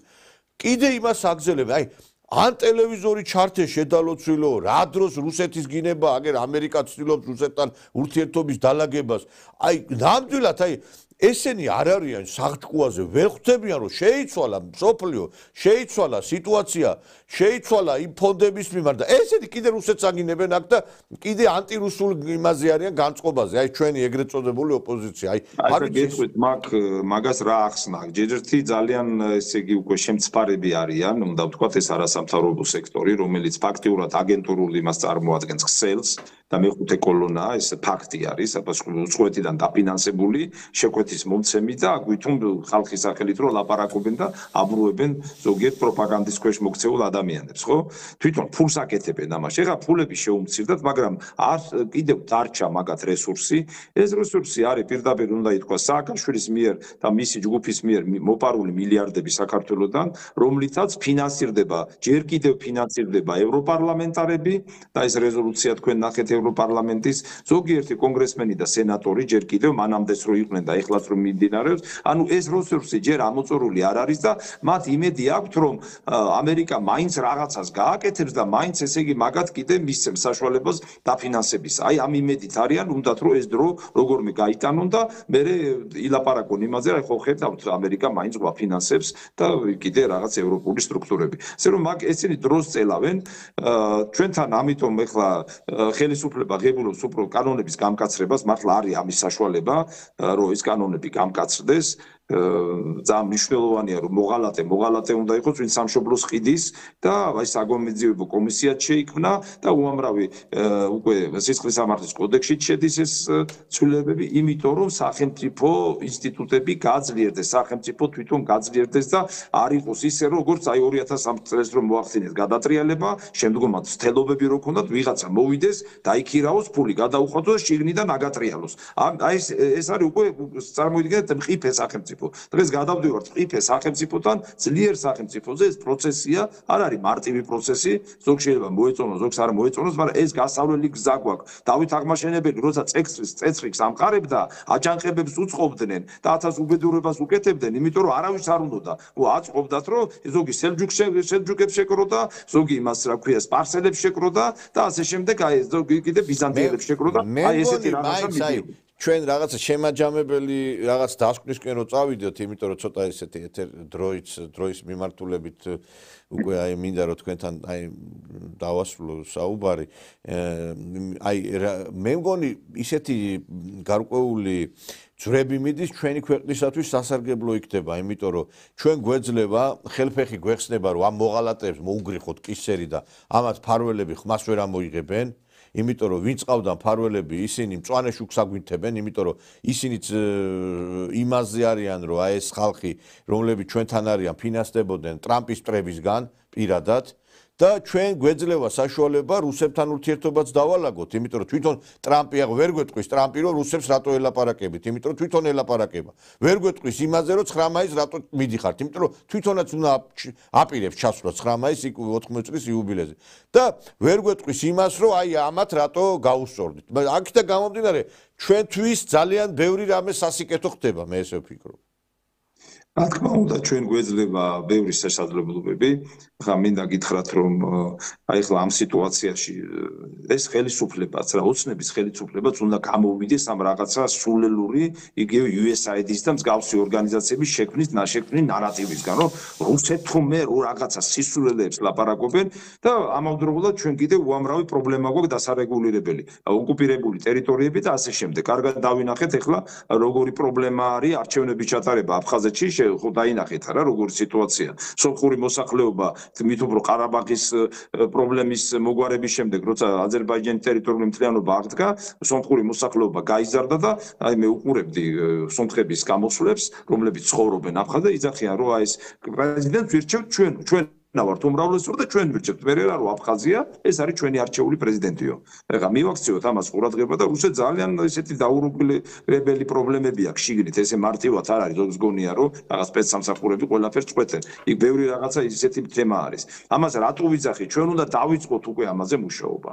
კიდე იმას აგზელებენ. აი ან ტელევიზორი ჩართე შედალოცვილო, რა დროს რუსეთის გინება, აგერ ამერიკა ცდილობს რუსეთთან ურთიერთობის დალაგებას. აი ნამდვილად აი ესენი არ არიან საღჭკუაზე, ვერ ხვდებიან რომ შეიცვალა მსოფლიო, შეიცვალა სიტუაცია, შეიცვალა იმ ფონდების მიმართ და ესენი კიდე რუსეთს აგინებენ აქ და კიდე ანტირუსულ იმაზე არიან განწყობაზე, აი ჩვენი ეგრეთ წოდებული ოპოზიცია. აი გეტყვით მაგას რა ახსნა, ჯერჯერთი ძალიან ესე იგი უკვე შემცფარები არიან, უნდა ვთქვათ ეს არასამთავრობო სექტორი, რომელიც ფაქტიურად აგენტურულ იმას წარმოადგენს ქსელს და მეხუთე კოლონაა, ეს ფაქტი არის, უცხოეთიდან დაფინანსებული შეკვეთის მომცემი და გვითომ ხალხის სახელით რომ ლაპარაკობენ და აბრუებენ ზოგიერთ პროპაგანდის ქვეშ მოქცეულ ადამიანებს, ხო? თვითონ ფულს აკეთებენ ამაში. ეხლა ფულები შეუმცირდათ, მაგრამ არ კიდევ დარჩა მაგათ რესურსი. ეს რესურსი არის პირდაპირ უნდა ითქვა სააკაშვილის მიერ და მისი ჯგუფის მიერ მოპარული მილიარდები საქართველოსთან, რომლითაც ფინანსირდება, ჯერ კიდევ ფინანსირდება ევროპარლამენტარები და ეს რეზოლუცია თქვენ ნახეთ ევროპარლამენტის ზოგიერთი კონგრესმენი და სენატორი ჯერ კიდევ მანამდეც რო იყვნენ და ეხლაც რომ მიმდინარეობს, ანუ ეს რესურსი ჯერ ამოწურული არ არის და მათ იმედი აქვთ რომ ამერიკა მაინც რაღაცას გააკეთებს და მაინც ესე იგი მაგათ კიდე მისცემს საშუალებას დაფინანსების. აი ამ იმედით არიან, უნდათ რომ ეს დრო როგორმე გაიტანონ და მე ილაპარაკონ იმაზე, აი ხო ხედავთ ამერიკა მაინც გვაფინანსებს და კიდე რაღაც ევროპული სტრუქტურები. ესე რომ მაგ ესენი დროს წელავენ, ჩვენთან ამიტომ ეხლა ხელისუფლება ღებულობს უფრო კანონების გამკაცრებას, მართლა არის ამის საშუალება, რომ ეს კანონები გამკაცრდეს. ძალიან მნიშვნელოვანია რომ მოღალატე უნდა იყოს ვინც სამშობლოს ყიდის და აი საგამოძიებო კომისიაც შეიქმნა და უამრავი უკვე სისხლის სამართლის კოდექსში შედის ეს ცვლილებები, იმიტომ რომ სახელმწიფო ინსტიტუტები გაძლიერდეს, სახელმწიფო თვითონ გაძლიერდეს და არ იყოს ისე როგორც აი 2003 წელს რომ მოახდინეს გადატრიალება, შემდგომაც თელობები რო ქონდათ, ვიღაცა მოვიდეს, დაიქირაოს ფული, გადაუხადოს და შიგნიდან აგატრიალოს. აი ეს არის უკვე წარმოიდგინეთ მყიფე სახელმწიფო. დღეს გადავდივართ მყიფე სახელმწიფოდან ძლიერ სახელმწიფოზე, ეს პროცესია, არ არის მარტივი პროცესი, ზოგ შეიძლება მოეწონოს, ზოგს არ მოეწონოს, მაგრამ ეს გასავლელი გზა გვაქვს. დავით აღმაშენებელი როცა წეცრიგს ამყარებდა, აჯანყებებს უწყობდნენ და ათას უბედურებას უკეთებდნენ, იმიტომ რომ არავის არ უნდოდა. აწყობდათ, რომ ზოგი სელჯუკებს შეკროდა, ზოგი იმას რა ქვია, სპარსელებს შეკროდა და ასე შემდეგ, აი ზოგი კიდე ბიზანტიელებს შეკროდა. აი ესეთი რაღაცა მიდიოდა. ჩვენ რაღაცა შემაჯამებელი რაღაც დასკვნისკენ რო წავიდეთ, იმიტომ რომ ცოტა ესეთი დროის მიმართულებით უკვე აი მინდა რომ თქვენთან აი დავასრულო საუბარი. აი მე მგონი ისეთი გარკვეული ძვრები მიდის ჩვენი ქვეყნისათვის სასარგებლო იქნება, იმიტომ რომ ჩვენ გვეძლება ხელფეხი გვეხსნება რომ ამ მოღალატეებს მოუგრიხოთ კისერი და ამათ ფარველები ხმას ვერ ამოიღებენ, იმიტომ რომ ვინც ყავდა ფარველები ისინი მწვანე შუქს აგვინთებენ, იმიტომ რომ ისინიც იმაზე არიან რომ აი ეს ხალხი რომლებიც ჩვენთან არიან ფინანსდებოდნენ ტრამპის მტრებისგან პირადად და ჩვენ გვეძლება საშუალება რუსებთან ურთიერთობაც დავალაგოთ, იმიტომ რომ თვითონ ტრამპი აღ ვერ გვეტყვის ტრამპი რომ რუსებს რატო ელაპარაკებით, იმიტომ რომ თვითონ ელაპარაკება. ვერ გვეტყვის იმაზე რომ 9 მაისს რატო მიდიხართ, იმიტომ რომ თვითონაც უნდა აპირებს ჩასვლა 9 მაისს 80 წლის იუბილეზე. და ვერ გვეტყვის იმას რომ აი ამათ რატო გაუსწორდით. აქ და გამომდინარე ჩვენთვის ძალიან ბევრი რამე სასიკეთო ხდება, მე ესე ვფიქრობ. რა თქმა უნდა ჩვენ გვეძლება ბევრი შესაძლებლობები. ხა მინდა გითხრათ რომ აი ხლა ამ სიტუაციაში ეს ხელისუფლებაც რა ოცნების ხელისუფლებაც უნდა გამოვიდეს ამ რაღაცა სულელური იგივე USAID-ის და მსგავსი ორგანიზაციების შექმნის ნარატივისგან რომ რუსეთთუმე რაღაცა სისულელეებს ლაპარაკობენ და ამავდროულად ჩვენ კიდევ უამრავი პრობლემა გვაქვს დასარეგულირებელი ოკუპირებული ტერიტორიები და ასე შემდეგ. კარგად დავინახეთ ახლა როგორი პრობლემა არის არჩევნების ჩატარება აფხაზეთში ხო დაინახეთ რა როგორი სიტუაცია. სომხური მოსახლეობა მით უფრო ყარაბაღის პრობლემის მოგვარების შემდეგ როცა აზერბაიჯანის ტერიტორიული მთლიანობა აღდგა სომხური მოსახლეობა გაიზარდა და აი მე უყურებდი სომხების გამოსვლებს რომლებიც ცხოვრობენ აფხაზეთში იძახიან რომ აი ეს პრეზიდენტს ვირჩევთ ჩვენ ვართ უმრავლესობა და ჩვენ ვირჩევთ მე რა რომ აფხაზია ეს არის ჩვენი არჩეული პრეზიდენტიო. ეხლა მივაქციოთ ამას ყურადღება და რუსეთ ძალიან ესეთი დაურუგლებელი პრობლემები აქვს შიგნით ესე მარტივად არ არის როგორც გონია რომ რაღაც სპეცსამსახურები ყველაფერს წყვეტენ. იქ ბევრი რაღაცა ისეთი თემა არის. ამას რატო ვიძახით? ჩვენ უნდა დავიწყოთ უკვე ამაზე მუშაობა.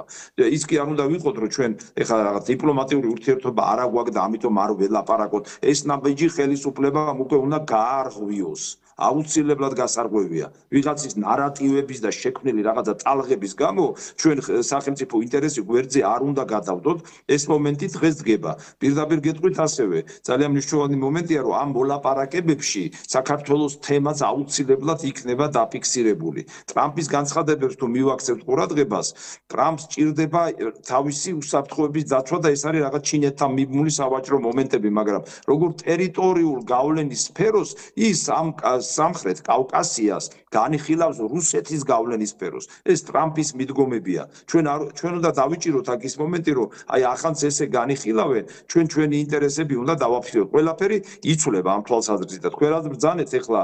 ის კი არ უნდა ვიყოთ რომ ჩვენ ეხლა რაღაც დიპლომატიური ურთიერთობა არ აგვაქვს და ამიტომ არ ველაპარაკოთ. ეს ნაბიჯი ხელისუფლებამ უკვე უნდა გაარღვიოს. აუცილებლად გასარღვევია. ვიღაცის ნარატივების და შექმნილი რაღაცა ტალღების გამო ჩვენ სახელმწიფო ინტერესი გვერდზე არ უნდა გადავდოთ. ეს მომენტი დღეს დგება. პირდაპირ გეტყვით ასევე, ძალიან მნიშვნელოვანი მომენტია, რომ ამ მოლაპარაკებებში საქართველოს თემაც აუცილებლად იქნება დაფიქსირებული. ტრამპის განცხადებებს თუ მივაქცევთ ყურადღებას, ტრამპს ჭირდება თავისი უსაფრთხოების დაცვა და ეს არის რაღაც ჩინეთთან მიბმული სავაჭრო მომენტები, მაგრამ როგორ ტერიტორიულ გავლენის სფეროს ის ამ სამხრეთ კავკასიას განიხილავს რუსეთის გავლენის სფეროს. ეს ტრამპის მიდგომებია. ჩვენ უნდა დავიჭიროთ აქ ის მომენტი, რომ აი ახანს ესე განიხილავენ, ჩვენი ინტერესები უნდა დავაფიქსიროთ. ყველაფერი იცვლება ამ თვალსაზრისით და თქვენ რაც ბრძანეთ ახლა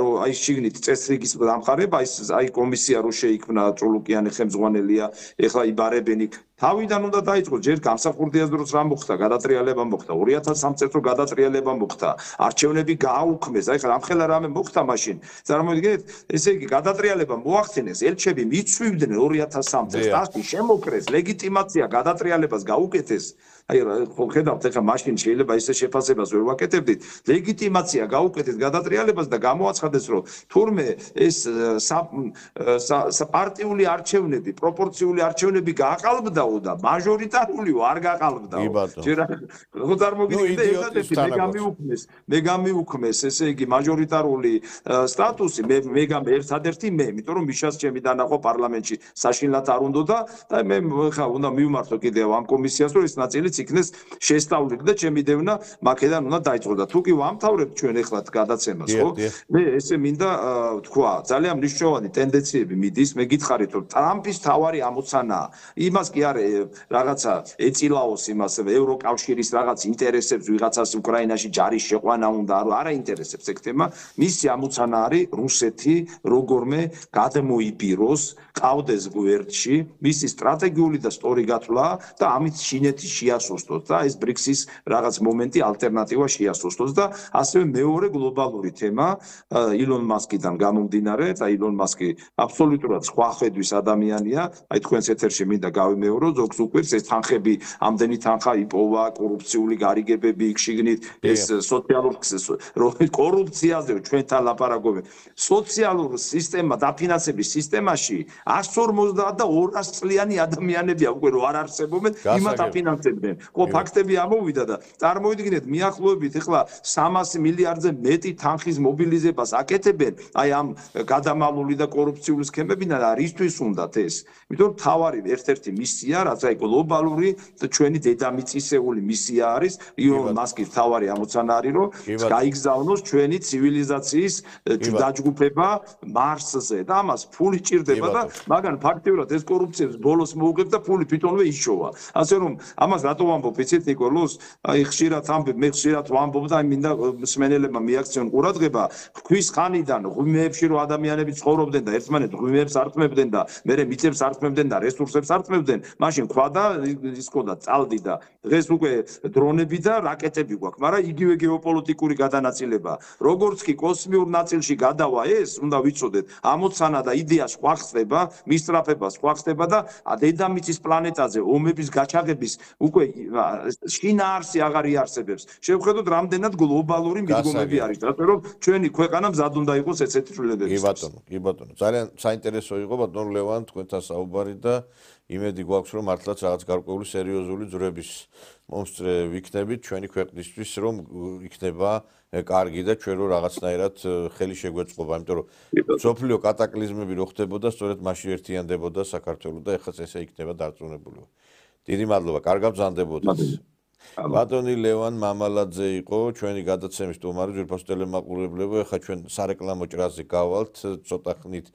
რომ აი შიგნით წესრიგის დამყარება, აი კომისია რო შეიქმნა ჭულუკიანი ხელმძღვანელია, ახლა იბარებენი თავიდან უნდა დაიწყოს ჯერ გამსახურდიას დროს რა მოხდა, გადატრიალება მოხდა, 2003 წელს რო გადატრიალება მოხდა, არჩევნები გააუქმეს, აი ხა რამხელა რამე მოხდა მაშინ. წარმოვიდგინეთ, ესე იგი გადატრიალება მოახდინეს, ელჩები მიცვივდნენ 2003 წელს, ტასკი შემოკრეს, ლეგიტიმაცია გადატრიალებას გაუკეთეს. აი ხო ხედავთ ახლა მაშინ შეიძლება ისე შეფასებას ვერ ვაკეთებდით. ლეგიტიმაცია გაუკეთეს გადატრიალებას და გამოაცხადეს რომ თურმე ეს პარტიული არჩევნები, პროპორციული არჩევნები გააყალბდაო და მაჟორიტარულიო არ გააყალბდაო. ჯერ ხო წარმოგიდგენთ ერთადერთი მე გამიუქმეს ესე იგი მაჟორიტარული სტატუსი მე ერთადერთი მე, იმიტომ რომ მიშას ჩემი დანახვა პარლამენტში საშინლად არ უნდა და მე ხა უნდა მივმართო კიდევ ამ კომისიას რომ ეს ნაწილი იქნეს შესწავლილი და ჩემი დევნა მაქედან უნდა დაიწყო და თუ კი ვამთავრებთ ჩვენ ახლა გადაცემას ხო მე ესე მინდა თქვა ძალიან მნიშვნელოვანი ტენდენციები მიდის მე გითხარით რომ ტრამპის თავარი ამოცანაა იმას კი არ რაღაცა ეწილაოს იმას ევროკავშირის რაღაც ინტერესებს ვიღაცას უკრაინაში ჯარის შეყვანა უნდა არა ინტერესებს ეგ თემა მისი ამოცანა არის რუსეთი როგორმე გადმოიბიროს ყავდეს გვერდში მისი სტრატეგიული და სწორი გათვლა და ამით ჩინეთი შეასუსტოს და ეს ბრიქსის რაღაც მომენტი ალტერნატივა შეასუსტოს და ასევე მეორე გლობალური თემა ილონ მასკიდან გამომდინარე და ილონ მასკი აბსოლუტურად სხვა ხედვის ადამიანია აი თქვენს ეთერში მინდა გავიმეორო ზოგს უყვირს ეს თანხები ამდენი თანხა იპოვა კორუფციული გარიგებები იქ შიგნით ეს სოციალური კორუფციაზე ჩვენთან ლაპარაკობენ სოციალურ სისტემა დაფინანსების სისტემაში 150 და 200 წლიანი ადამიანებია უკვე რო არ არსებობენ იმათ აფინანსებდნენ ხო ფაქტები ამოვიდა და წარმოიდგინეთ მიახლოებით ეხლა 300 მილიარდზე მეტი თანხის მობილიზებას აკეთებენ აი ამ გადამალული და კორუფციული სქემებიდან და რისთვის უნდათ ეს იმიტომ თავარი ერთ-ერთი მისია რაც აი გლობალური ჩვენი დედამიწისეული მისია არის ილონ მასკის თავარი ამოცანა არის რომ გაიგზავნოს ჩვენი ცივილიზაციის დაჯგუფება მარსზე და ამას ფული ჭირდება და მაგან ფაქტიურად ეს კორუფციებს ბოლოს მოუგებს და ფული თვითონვე იშოვა ასე რომ ამას რატო ვამბობ იცით ნიკოლოზ აი ხშირად ამბობ მე ხშირად ვამბობ და აი მინდა მსმენელებმა მიაქციონ ყურადღება ხვის ხანიდან ღვინეებში რომ ადამიანები ცხოვრობდნენ და ერთმანეთს ღვინეებს ართმევდნენ და მერე მიწებს ართმევდნენ და რესურსებს ართმევდნენ მაშინ ქვა და ის ქონდა წალდი და დღეს უკვე დრონები და რაკეტები გვაქვს მაგრამ იგივე გეოპოლიტიკური გადანაწილება როგორც კი კოსმიურ ნაწილში გადავა ეს უნდა ვიცოდეთ ამოცანა და იდეა სხვა ხდება მისწრაფება სხვა ხდება და დედამიწის პლანეტაზე ომების გაჩაღების უკვე შინაარსი აღარ იარსებებს შევხედოთ რამდენად გლობალური მიდგომები არის რატომ რომ ჩვენი ქვეყანა მზად უნდა იყოს ესეთი ცვლილებებისთვის კი ბატონო ძალიან საინტერესო იყო ბატონო ლევან თქვენთან საუბარი და იმედი გვაქვს რომ მართლაც რაღაც გარკვეული სერიოზული ძვრების მომსწრე ვიქნებით ჩვენი ქვეყნისთვის რომ იქნება კარგი და ჩვენ რო რაღაცნაირად ხელი შეგვეწყობა იმიტომ რომ სოფლიო კატაკლიზმები რო ხდებოდა სწორედ მაშინ ერთიანდებოდა საქართველო და ეხლა ესე იქნება დარწმუნებული დიდი მადლობა კარგად ბრძანდებოდეთ ბატონი ლევან მამალაძე იყო ჩვენი გადაცემის სტუმარი ძვირფას ტელემაყურებლებო ეხლა ჩვენ სარეკლამო ჭრაზე გავალთ ცოტა ხნით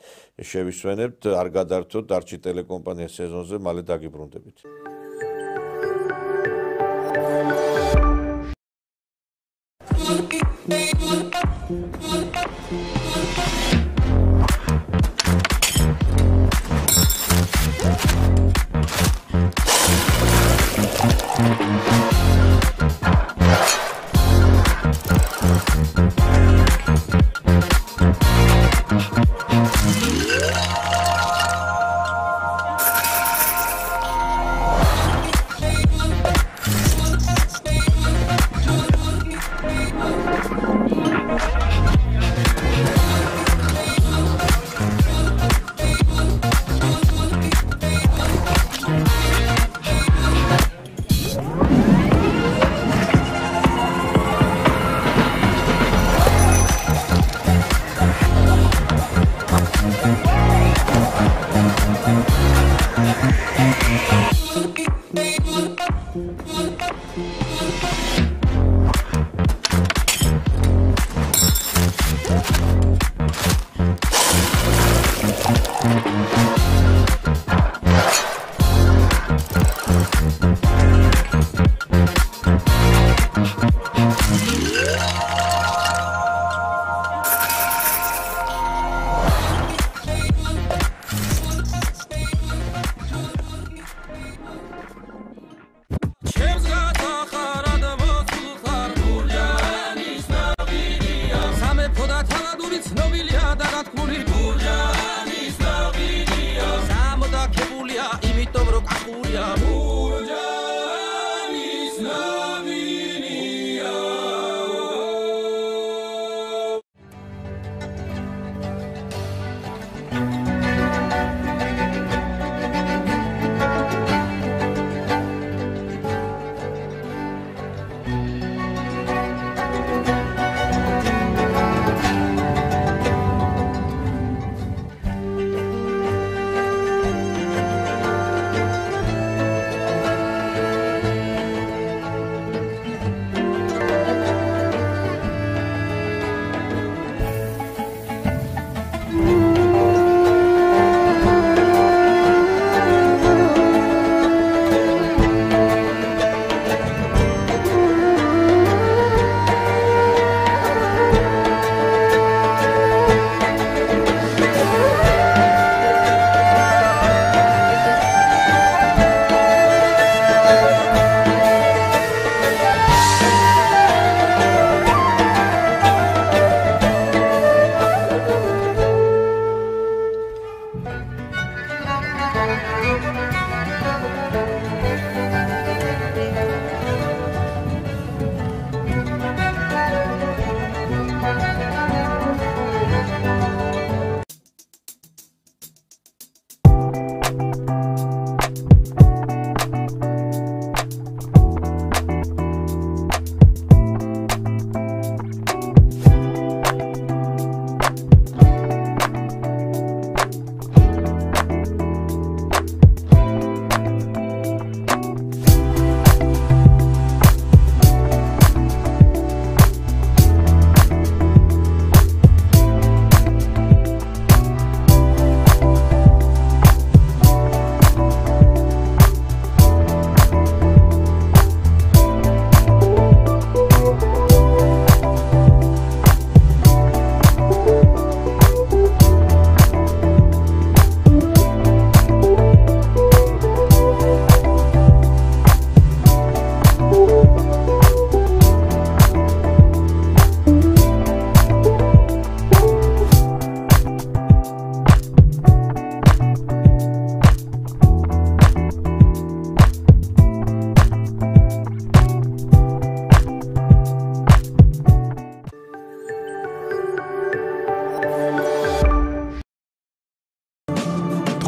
შევისვენებთ არ გადართოთ დარჩი ტელეკომპანიას სეზონზე მალე დაგიბრუნდებით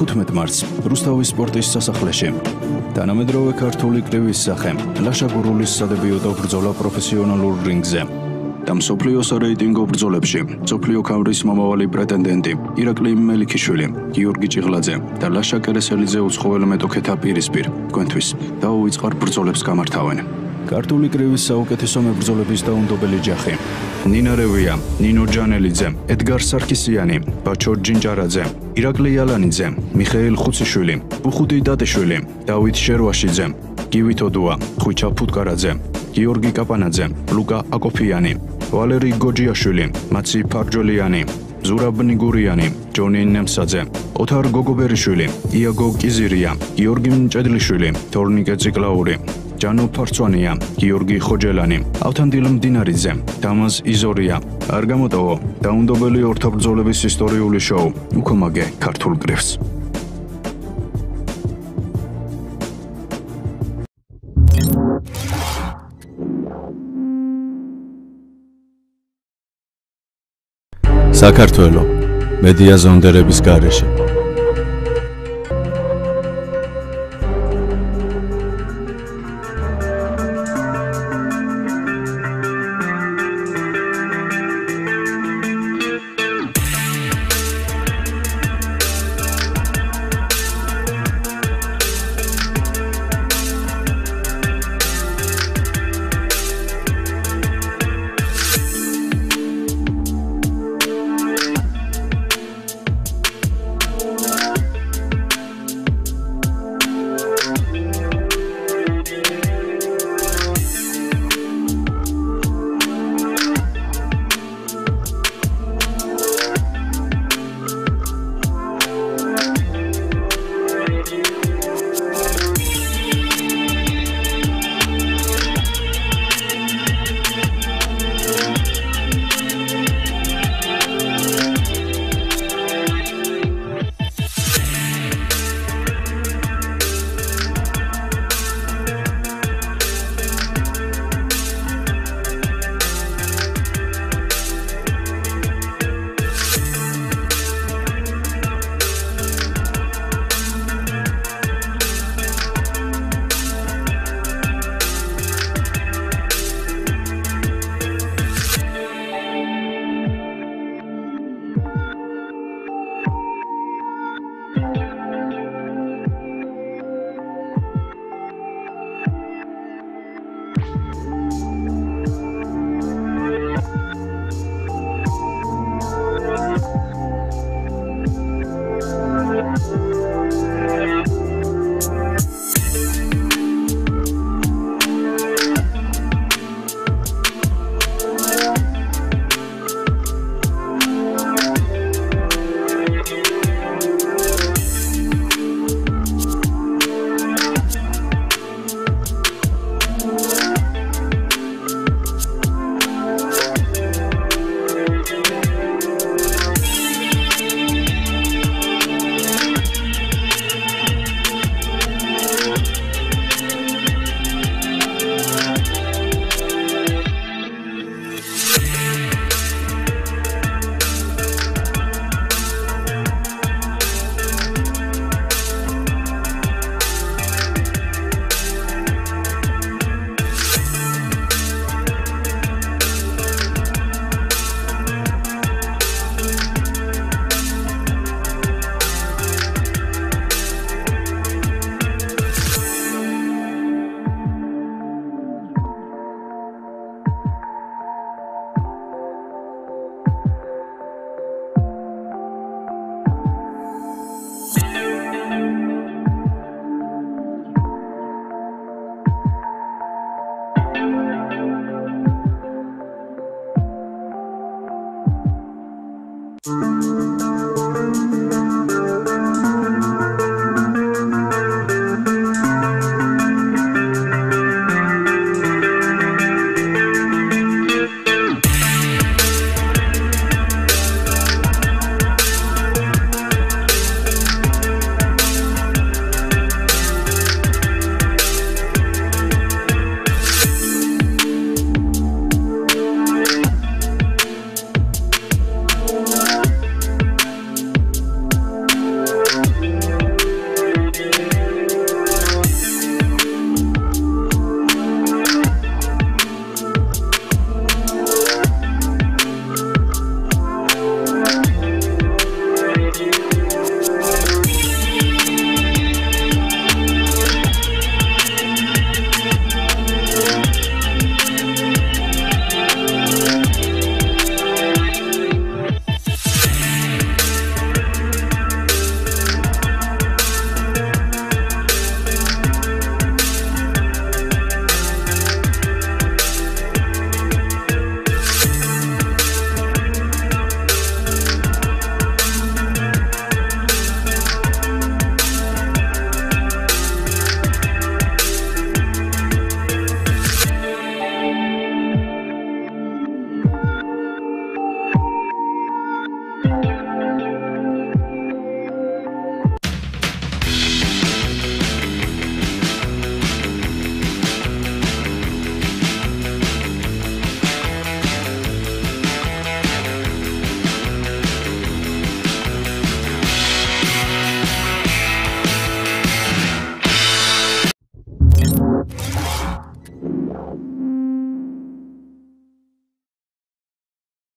15 მარტს რუსთავის სპორტის სასახლეში. თანამედროვე ქართული კრივის სახე ლაშა გურულის სადებიუტო ბრძოლა პროფესიონალურ რინგზე. და მსოფლიოს რეიტინგო ბრძოლებში მსოფლიო ქამრის მომავალი პრეტენდენტი ირაკლი მელიქიშვილი, გიორგი ჭიღლაძე და ლაშა კერესელიძე უცხოელ მეტოქეთა პირისპირ თქვენთვის დაუვიწყარ ბრძოლებს გამართავენ. ქართული კრივის საუკეთესო მებრძოლების დაუნდობელი ჯახი: ნინა რევია, ნინო ჯანელიძე, ედგარ სარქისიანი, ბაჩო ჯინჯარაძე, ირაკლი ალანიძე, მიხეილ ხუციშვილი, ბუხუტი დატიშვილი, დავით შერვაშიძე, გივით ოდუა, ხვიჩა ფუტკარაძე, გიორგი კაპანაძე, ლუკა აკოფიანი, ვალერი გოჯიაშვილი, მაცი ფარჯოლიანი, ზურაბ ნიგურიანი, ჯონი ნემსაძე, ოთარ გოგობერიშვილი, იაგო კიზირია, გიორგი მჭედლიშვილი, თორნიკე ციკლაური, ჯანო ფარცვანია, გიორგი ხოჯელანი, ავთანდილ მდინარიძე, დამაზ იზორია. არ გამოტოვო დაუნდობელი ორთაბრძოლების ისტორიული შოუ უკომაგე ქართულ კრივს. საქართველო მედია ზონდერების გარეშე.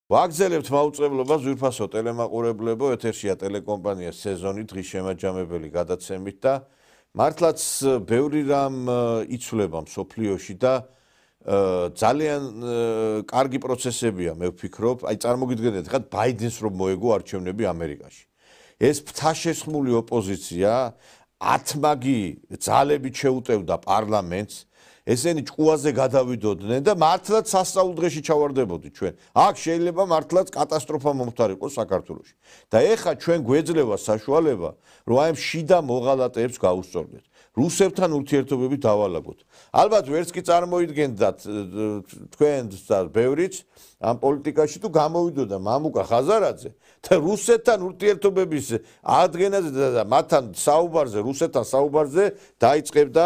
ვაგზელებთ მაუწყებლობას ზურფასო ტელემაყურებლებო, ეთერშია ტელეკომპანია სეზონი დღის შემაჯამებელი გადაცემით და მართლაც ბევრი რამ იცვლება მსოფლიოში და ძალიან კარგი პროცესებია, მე ვფიქრობ, აი წარმოგიდგენთ ხა ბაიდენს რომ მოეგო არჩევნები ამერიკაში. ეს ფთაშესხმული ოპოზიცია 10 მაგი ძალებით შეუტევდა პარლამენტს, ესენი ჭკუაზე გადავიდოდნენ და მართლაც სასწაულ დღეში ჩავარდებოდით ჩვენ. აქ შეიძლება მართლაც კატასტროფა მომხდარიყო საქართველოში. და ეხა ჩვენ გვეძლევა საშუალება, რომ აი შიდა მოღალატეებს გაუსწორდეთ. რუსებთან ურთიერთობები დავალაგოთ. ალბათ ვერც კი წარმოიდგენდათ თქვენ და ბევრიც ამ პოლიტიკაში თუ გამოვიდოდა მამუკა ხაზარაძე და რუსეთთან ურთიერთობების ადგენაზე და მათთან საუბარზე, რუსეთთან საუბარზე დაიწყებდა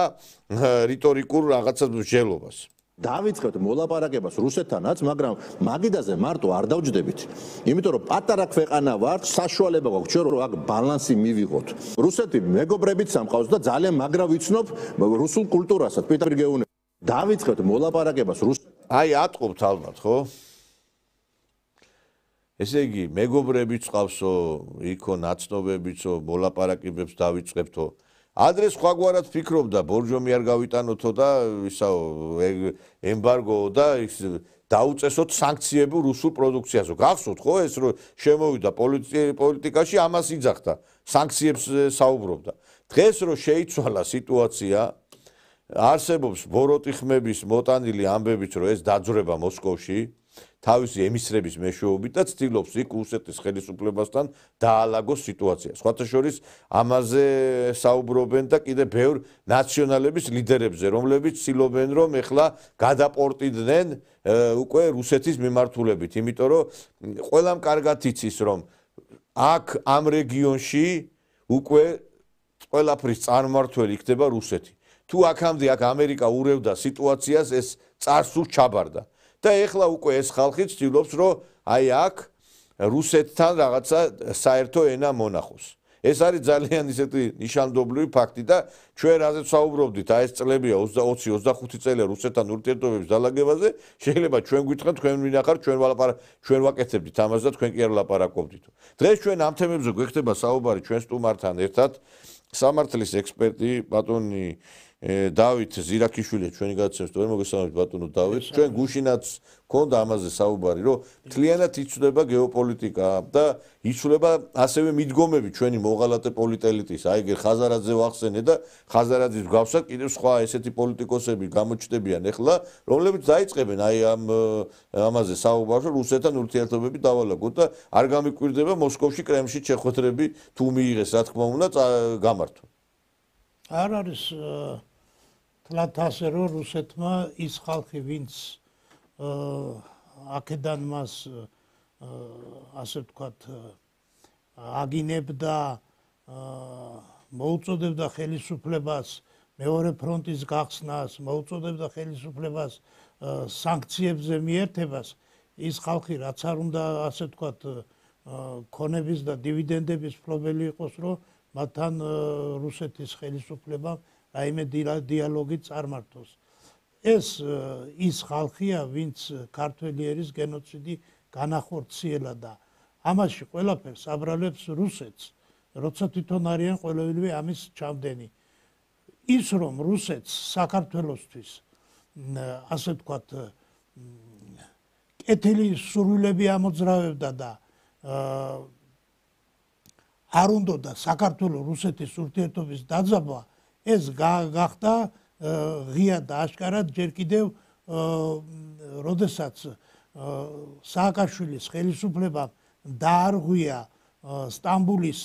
რიტორიკულ რაღაცა მსჯელობას. დავიწყებთ მოლაპარაკებას რუსეთთანაც, მაგრამ მაგიდაზე მარტო არ დავჯდებით. იმიტომ რომ პატარა ქვეყანა ვართ, საშუალება გვაქვს ჩვენ რომ აქ ბალანსი მივიღოთ. რუსეთი მეგობრებით სამყავს და ძალიან მაგრა ვიცნობ რუსულ კულტურასაც, პიტერ გეუნე. დავიწყებთ მოლაპარაკებას რუსეთთან. აი ატყობთ ალბათ, ხო? ესე იგი, მეგობრებიც ყავსო, იქო ნაცნობებიცო, მოლაპარაკებებს დავიწყებთო. ადრე სხვაგვარად ფიქრობდა, ბორჯომი არ გავიტანოთო და ისაო ემბარგო და დაუწესოთ სანქციები რუსულ პროდუქციაზე. გახსოვთ ხო ეს რომ შემოვიდა პოლიტიკაში ამას იძახდა, სანქციებს საუბრობდა. დღეს რომ შეიცვალა სიტუაცია, არსებობს ბოროტი ხმების მოტანილი ამბებით, რომ ეს დაძვრება მოსკოვში თავისი ემისრების მეშვეობით და ცდილობს იქ რუსეთის ხელისუფლებასთან დაალაგოს სიტუაცია. სხვათა შორის ამაზე საუბრობენ და კიდე ბევრ ნაციონალების ლიდერებზე, რომლებიც ცდილობენ რომ ეხლა გადაპორტიდნენ უკვე რუსეთის მიმართულებით, იმიტომ რომ ყველამ კარგად იცის რომ აქ ამ რეგიონში უკვე ყველაფრის წარმმართველი იქნება რუსეთი. თუ აქამდე აქ ამერიკა ურევდა სიტუაციას, ეს წარსულს ჩაბარდა. და ეხლა უკვე ეს ხალხი ცდილობს რომ აი აქ რუსეთთან რაღაცა საერთო ენა მონახოს. ეს არის ძალიან ისეთი ნიშანდობლივი ფაქტი და ჩვენ რაზეც საუბრობდით, აი ეს წლებია 20-25 წელია რუსეთთან ურთიერთობების დალაგებაზე, შეიძლება ჩვენ გითხრათ, თქვენ მინახარ, ჩვენ ვაკეთებდით ამას და თქვენ კი არ ლაპარაკობდით. დღეს ჩვენ ამ თემებზე გვეხდება საუბარი ჩვენ სტუმართან ერთად, სამართლის ექსპერტი ბატონი დავით ზირაქიშვილი ჩვენი გადაცემის თუ მოგესალმებით ბატონო დავით ჩვენ გუშინაც გქონდა ამაზე საუბარი რომ მთლიანად იცვლება გეოპოლიტიკა და იცვლება ასევე მიდგომები ჩვენი მოღალატე პოლიტელიტის აი ხაზარაძე ვახსენე და ხაზარაძის მსგავსად კიდევ სხვა ესეთი პოლიტიკოსები გამოჩნდებიან ეხლა რომლებიც დაიწყებენ აი ამაზე საუბარს რომ რუსეთთან ურთიერთობები დავალაგოთ და არ გამიკვირდება მოსკოვში კრემლში შეხვედრები თუ მიიღეს რა თქმა უნდა გამართო არ არის თლათ ასე რომ რუსეთმა ის ხალხი ვინც აქედან მას ასე ვთქვათ აგინებდა მოუწოდებდა ხელისუფლებას მეორე ფრონტის გახსნას მოუწოდებდა ხელისუფლებას სანქციებზე მიერთებას ის ხალხი რაც არ უნდა ასე ვთქვათ ქონების და დივიდენდების ფლობელი იყოს რომ მათთან რუსეთის ხელისუფლება რაიმე დიალოგი წარმართოს. ეს ის ხალხია, ვინც ქართველი ერის გენოციდი განახორციელა და ამაში ყველაფერს აბრალებს რუსეთს, როცა თვითონ არიან ყველივე ამის ჩამდენი. ის რომ რუსეთს საქართველოსთვის ასე ვთქვათ კეთილი სურვილები ამოძრავებდა და არ უნდა საქართველოს რუსეთის ურთიერთობის დაძაბვა ეს გახდა ღია და აშკარად ჯერ კიდევ როდესაც სააკაშვილის ხელისუფლებამ დაარღვია სტამბულის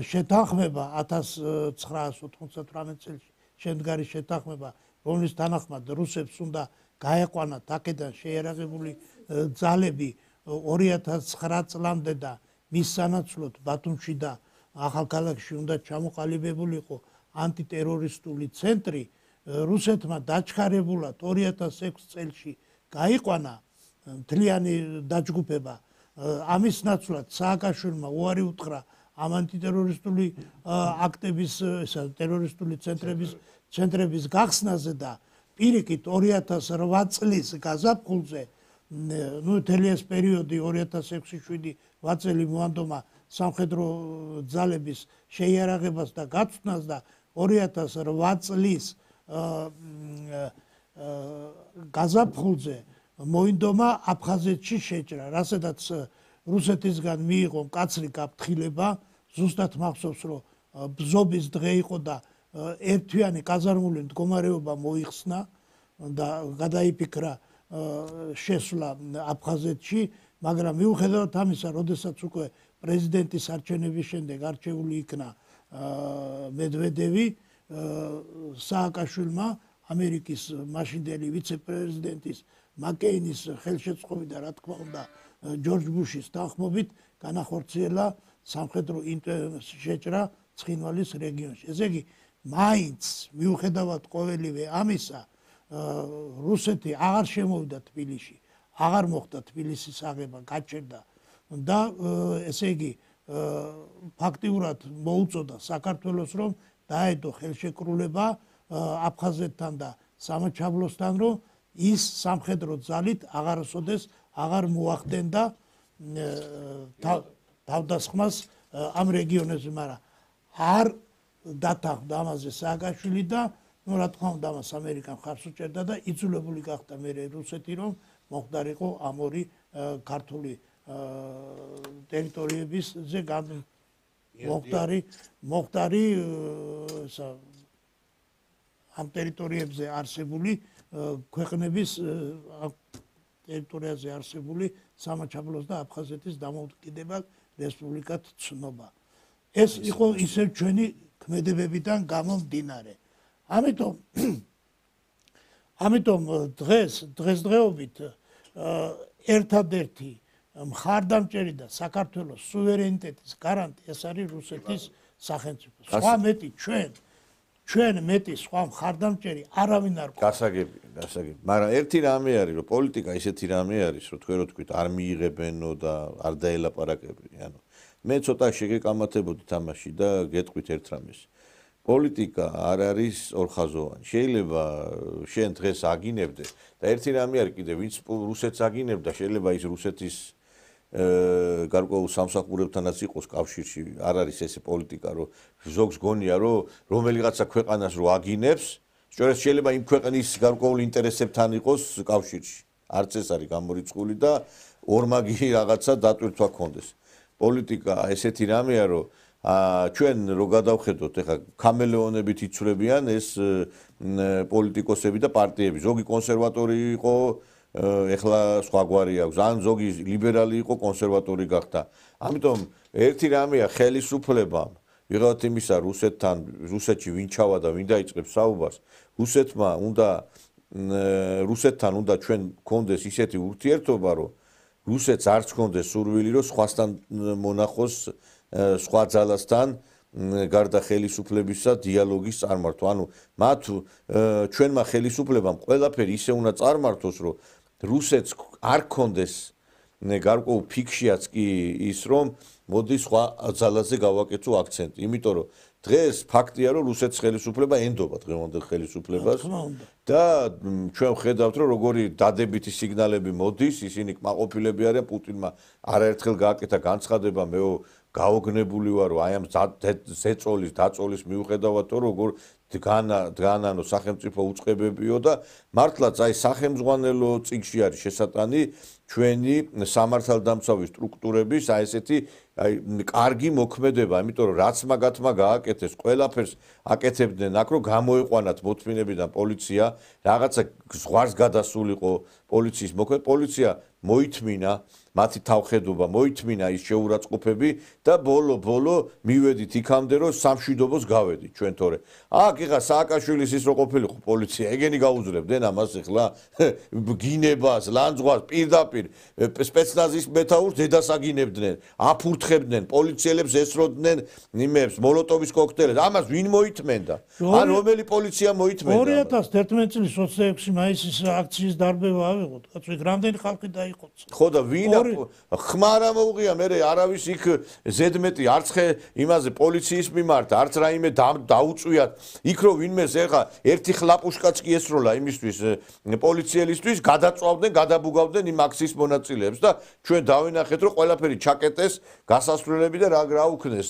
შეთანხმება 1998 წელს შემდგარი შეთანხმება რომლის თანახმად რუსებს უნდა გაეყვანათ აქედან შეიარაღებული ძალები 2009 წლამდე და მის სანაცვლოდ ბათუმში და ახალქალაქში უნდა ჩამოყალიბებულიყო ანტიტერორისტული ცენტრი რუსეთმა დაჩქარებულად 2006 წელში გაიყვანა მთლიანი დაჯგუფება ამის ნაცვლად სააკაშვილმა უარი უთხრა ამ ანტიტერორისტული აქტების ტერორისტული ცენტრების გახსნაზე და პირიქით 2008 წლის გაზაფხულზე ნუ თელიას პერიოდი 2006-7 წელი მოანდომა სამხედრო ძალების შეიარაღებას და გაცვნას და 2008 წლის გაზაფხულზე მოინდომა აფხაზეთში შეჭრა, რასაც რუსეთისგან მიიღო მკაცრი გაფრთხილება, ზუსტად მახსოვს რომ ბზობის დღე იყო და ერთთვიანი კაზარმული მდგომარეობა მოიხსნა და გადაიფიქრა შესვლა აფხაზეთში, მაგრამ მიუხედავად ამისა, როდესაც უკვე პრეზიდენტის არჩევნების შემდეგ არჩეული იქნა მედვედევი, სააკაშვილმა ამერიკის მაშინდელი ვიცე-პრეზიდენტის მაკეინის ხელშეწყობით და რა თქმა უნდა ჯორჯ ბუშის თანხმობით განახორციელა სამხედრო შეჭრა ცხინვალის რეგიონში. ესე იგი, მაინც მიუხედავად ყოველივე ამისა, რუსეთი აღარ შემოვიდა თბილისში, აღარ მოხდა თბილისის აღება, გაჩერდა და ესე იგი ფაქტიურად მოუწოდა საქართველოს რომ დაედო ხელშეკრულება აფხაზეთთან და სამაჩაბლოსთან, რომ ის სამხედრო ძალით აღარასოდეს აღარ მოახდენდა თავდასხმას ამ რეგიონებზე, მაგრამ არ დათანხმდა ამაზე სააკაშვილი და ნუ რა თქმა უნდა ამას ამერიკა მხარს უჭერდა და იძულებული გახდა მერე რუსეთი რომ მოხდარიყო ამ ორი ქართული ტერიტორიებისზე მოხდარი ამ ტერიტორიებზე არსებული ქვეყნების ტერიტორიაზე არსებული სამაჩაბლოს და აფხაზეთის დამოუკიდებელ რესპუბლიკად ცნობა. ეს იყო ისევ ჩვენი ქმედებებიდან გამომდინარე. ამიტომ დღესდღეობით ერთადერთი მხარდამჭერი და საქართველოს სუვერენიტეტის გარანტი ეს არის რუსეთის სახელმწიფო. სხვა მეტი ჩვენ მეტი სხვა მხარდამჭერი არავინ არ გვაქვს. გასაგები. მაგრამ ერთი რამე არის, რომ პოლიტიკა ისეთი რამე არის, რომ თქვენ რო თქვით არ მიიღებენო და არ დაელაპარაკებინე, ანუ მე ცოტა შეგეკამათებოდი თამაში და გეტყვით ერთ რამეს. პოლიტიკა არ არის ორხაზოვანი. შეიძლება შენ დღეს აგინებდე და ერთი რამე არის კიდე, ვინც რუსეთს აგინებდა, შეიძლება ის რუსეთის გარკვეულ სამსახურებთანაც იყოს კავშირში. არ არის ესე პოლიტიკა, რომ ზოგს გონია, რომ რომელიღაცა ქვეყანას რო აგინებს, შეიძლება იმ ქვეყნის გარკვეულ ინტერესებთან იყოს კავშირში. არც ეს არის გამორიცხული და ორმაგი რაღაცა დატვირთვა ქონდეს. პოლიტიკა ესეთი რამეა, რომ ჩვენ რო გადავხედოთ, ეხლა ქამელეონებით იცვლებიან ეს პოლიტიკოსები და პარტიები. ზოგი კონსერვატორი იყო, ეხლა სხვაგვარი აქვს, ან ზოგი ლიბერალი იყო, კონსერვატორი გახდა. ამიტომ ერთი რამეა ხელისუფლებამ ვიღოთ იმისა რუსეთში ვინ ჩავა და ვინ დაიწყებს საუბარს, რუსეთთან უნდა ჩვენ გქონდეს ისეთი ურთიერთობა, რომ რუსეთს არც გქონდეს სურვილი, რომ სხვასთან მონახოს სხვა ძალასთან გარდა ხელისუფლებისა დიალოგის წარმართვა. ანუ მათ ჩვენმა ხელისუფლებამ ყველაფერი ისე უნდა წარმართოს, რომ რუსეთს არ გქონდეს გარკვეულ ფიქშიაც კი ის, რომ მოდი სხვა ძალაზე გავაკეთო აქცენტი. იმიტომ რომ დღეს ფაქტია, რომ რუსეთის ხელისუფლება ენდობა დღევანდელ ხელისუფლებას და ჩვენ ხედავთ, რომ როგორი დადებითი სიგნალები მოდის, ისინი კმაყოფილები არიან, პუტინმა არაერთხელ გააკეთა განცხადება, მე გაოგნებული ვარ, რომ აი ამ ზეწოლის დაწოლის მიუხედავად, როგორ დგანანო სახელმწიფო უწყებებიო და მართლაც აი სახელმძღვანელო წიგნში არის შესატანი ჩვენი სამართალდამცავი სტრუქტურების აი ესეთი აი კარგი მოქმედება, იმიტომ რომ რაც მაგათმა გააკეთეს, ყველაფერს აკეთებდნენ აქ, რომ გამოიყვანათ მოთმინებიდან პოლიცია, რაღაცა ზღვარს გადასულიყო პოლიციის მოქმედება, პოლიცია მოითმინა, მათი თავხედობა მოითმინა ის შეურაცხყოფები და ბოლო მივედით იქამდე, რომ სამშვიდობოს გავედით ჩვენ თორე. აქ იღა სააკაშვილის ის რო ყოფილიყო პოლიცია, ეგენი გაუძლებდნენ ამას ეხლა გინებას, ლანძღვას პირდაპირ სპეცნაზის მეთაურს დედას აგინებდნენ, აფურთ ეკურთხებდნენ პოლიციელებს, ესროდნენ იმებს, მოლოტოვის კოქტეილებს. ამას ვინ მოითმენდა? ან რომელი პოლიცია მოითმენდა? 2011 წლის 26 მაისის აქციის დარბევა ავიღოთ. კაცო, იქ რამდენი ხალხი დაიყოცა? ხო და ვინ ხმარა მოუღია მე არავის იქ ზედმეტი არც იმაზე პოლიციის მიმართ, არც რაიმე დაუწვიათ. იქ რო ვინმეს ეხა ერთი ხლაპუშკაც კი ესროლა იმისთვის პოლიციელისთვის, გადაწვავდნენ, გადაბუგავდნენ იმ აქციის მონაწილეებს და ჩვენ დავინახეთ რომ ყველაფერი ჩაკეტეს, გასასვლელები და რა უქნეს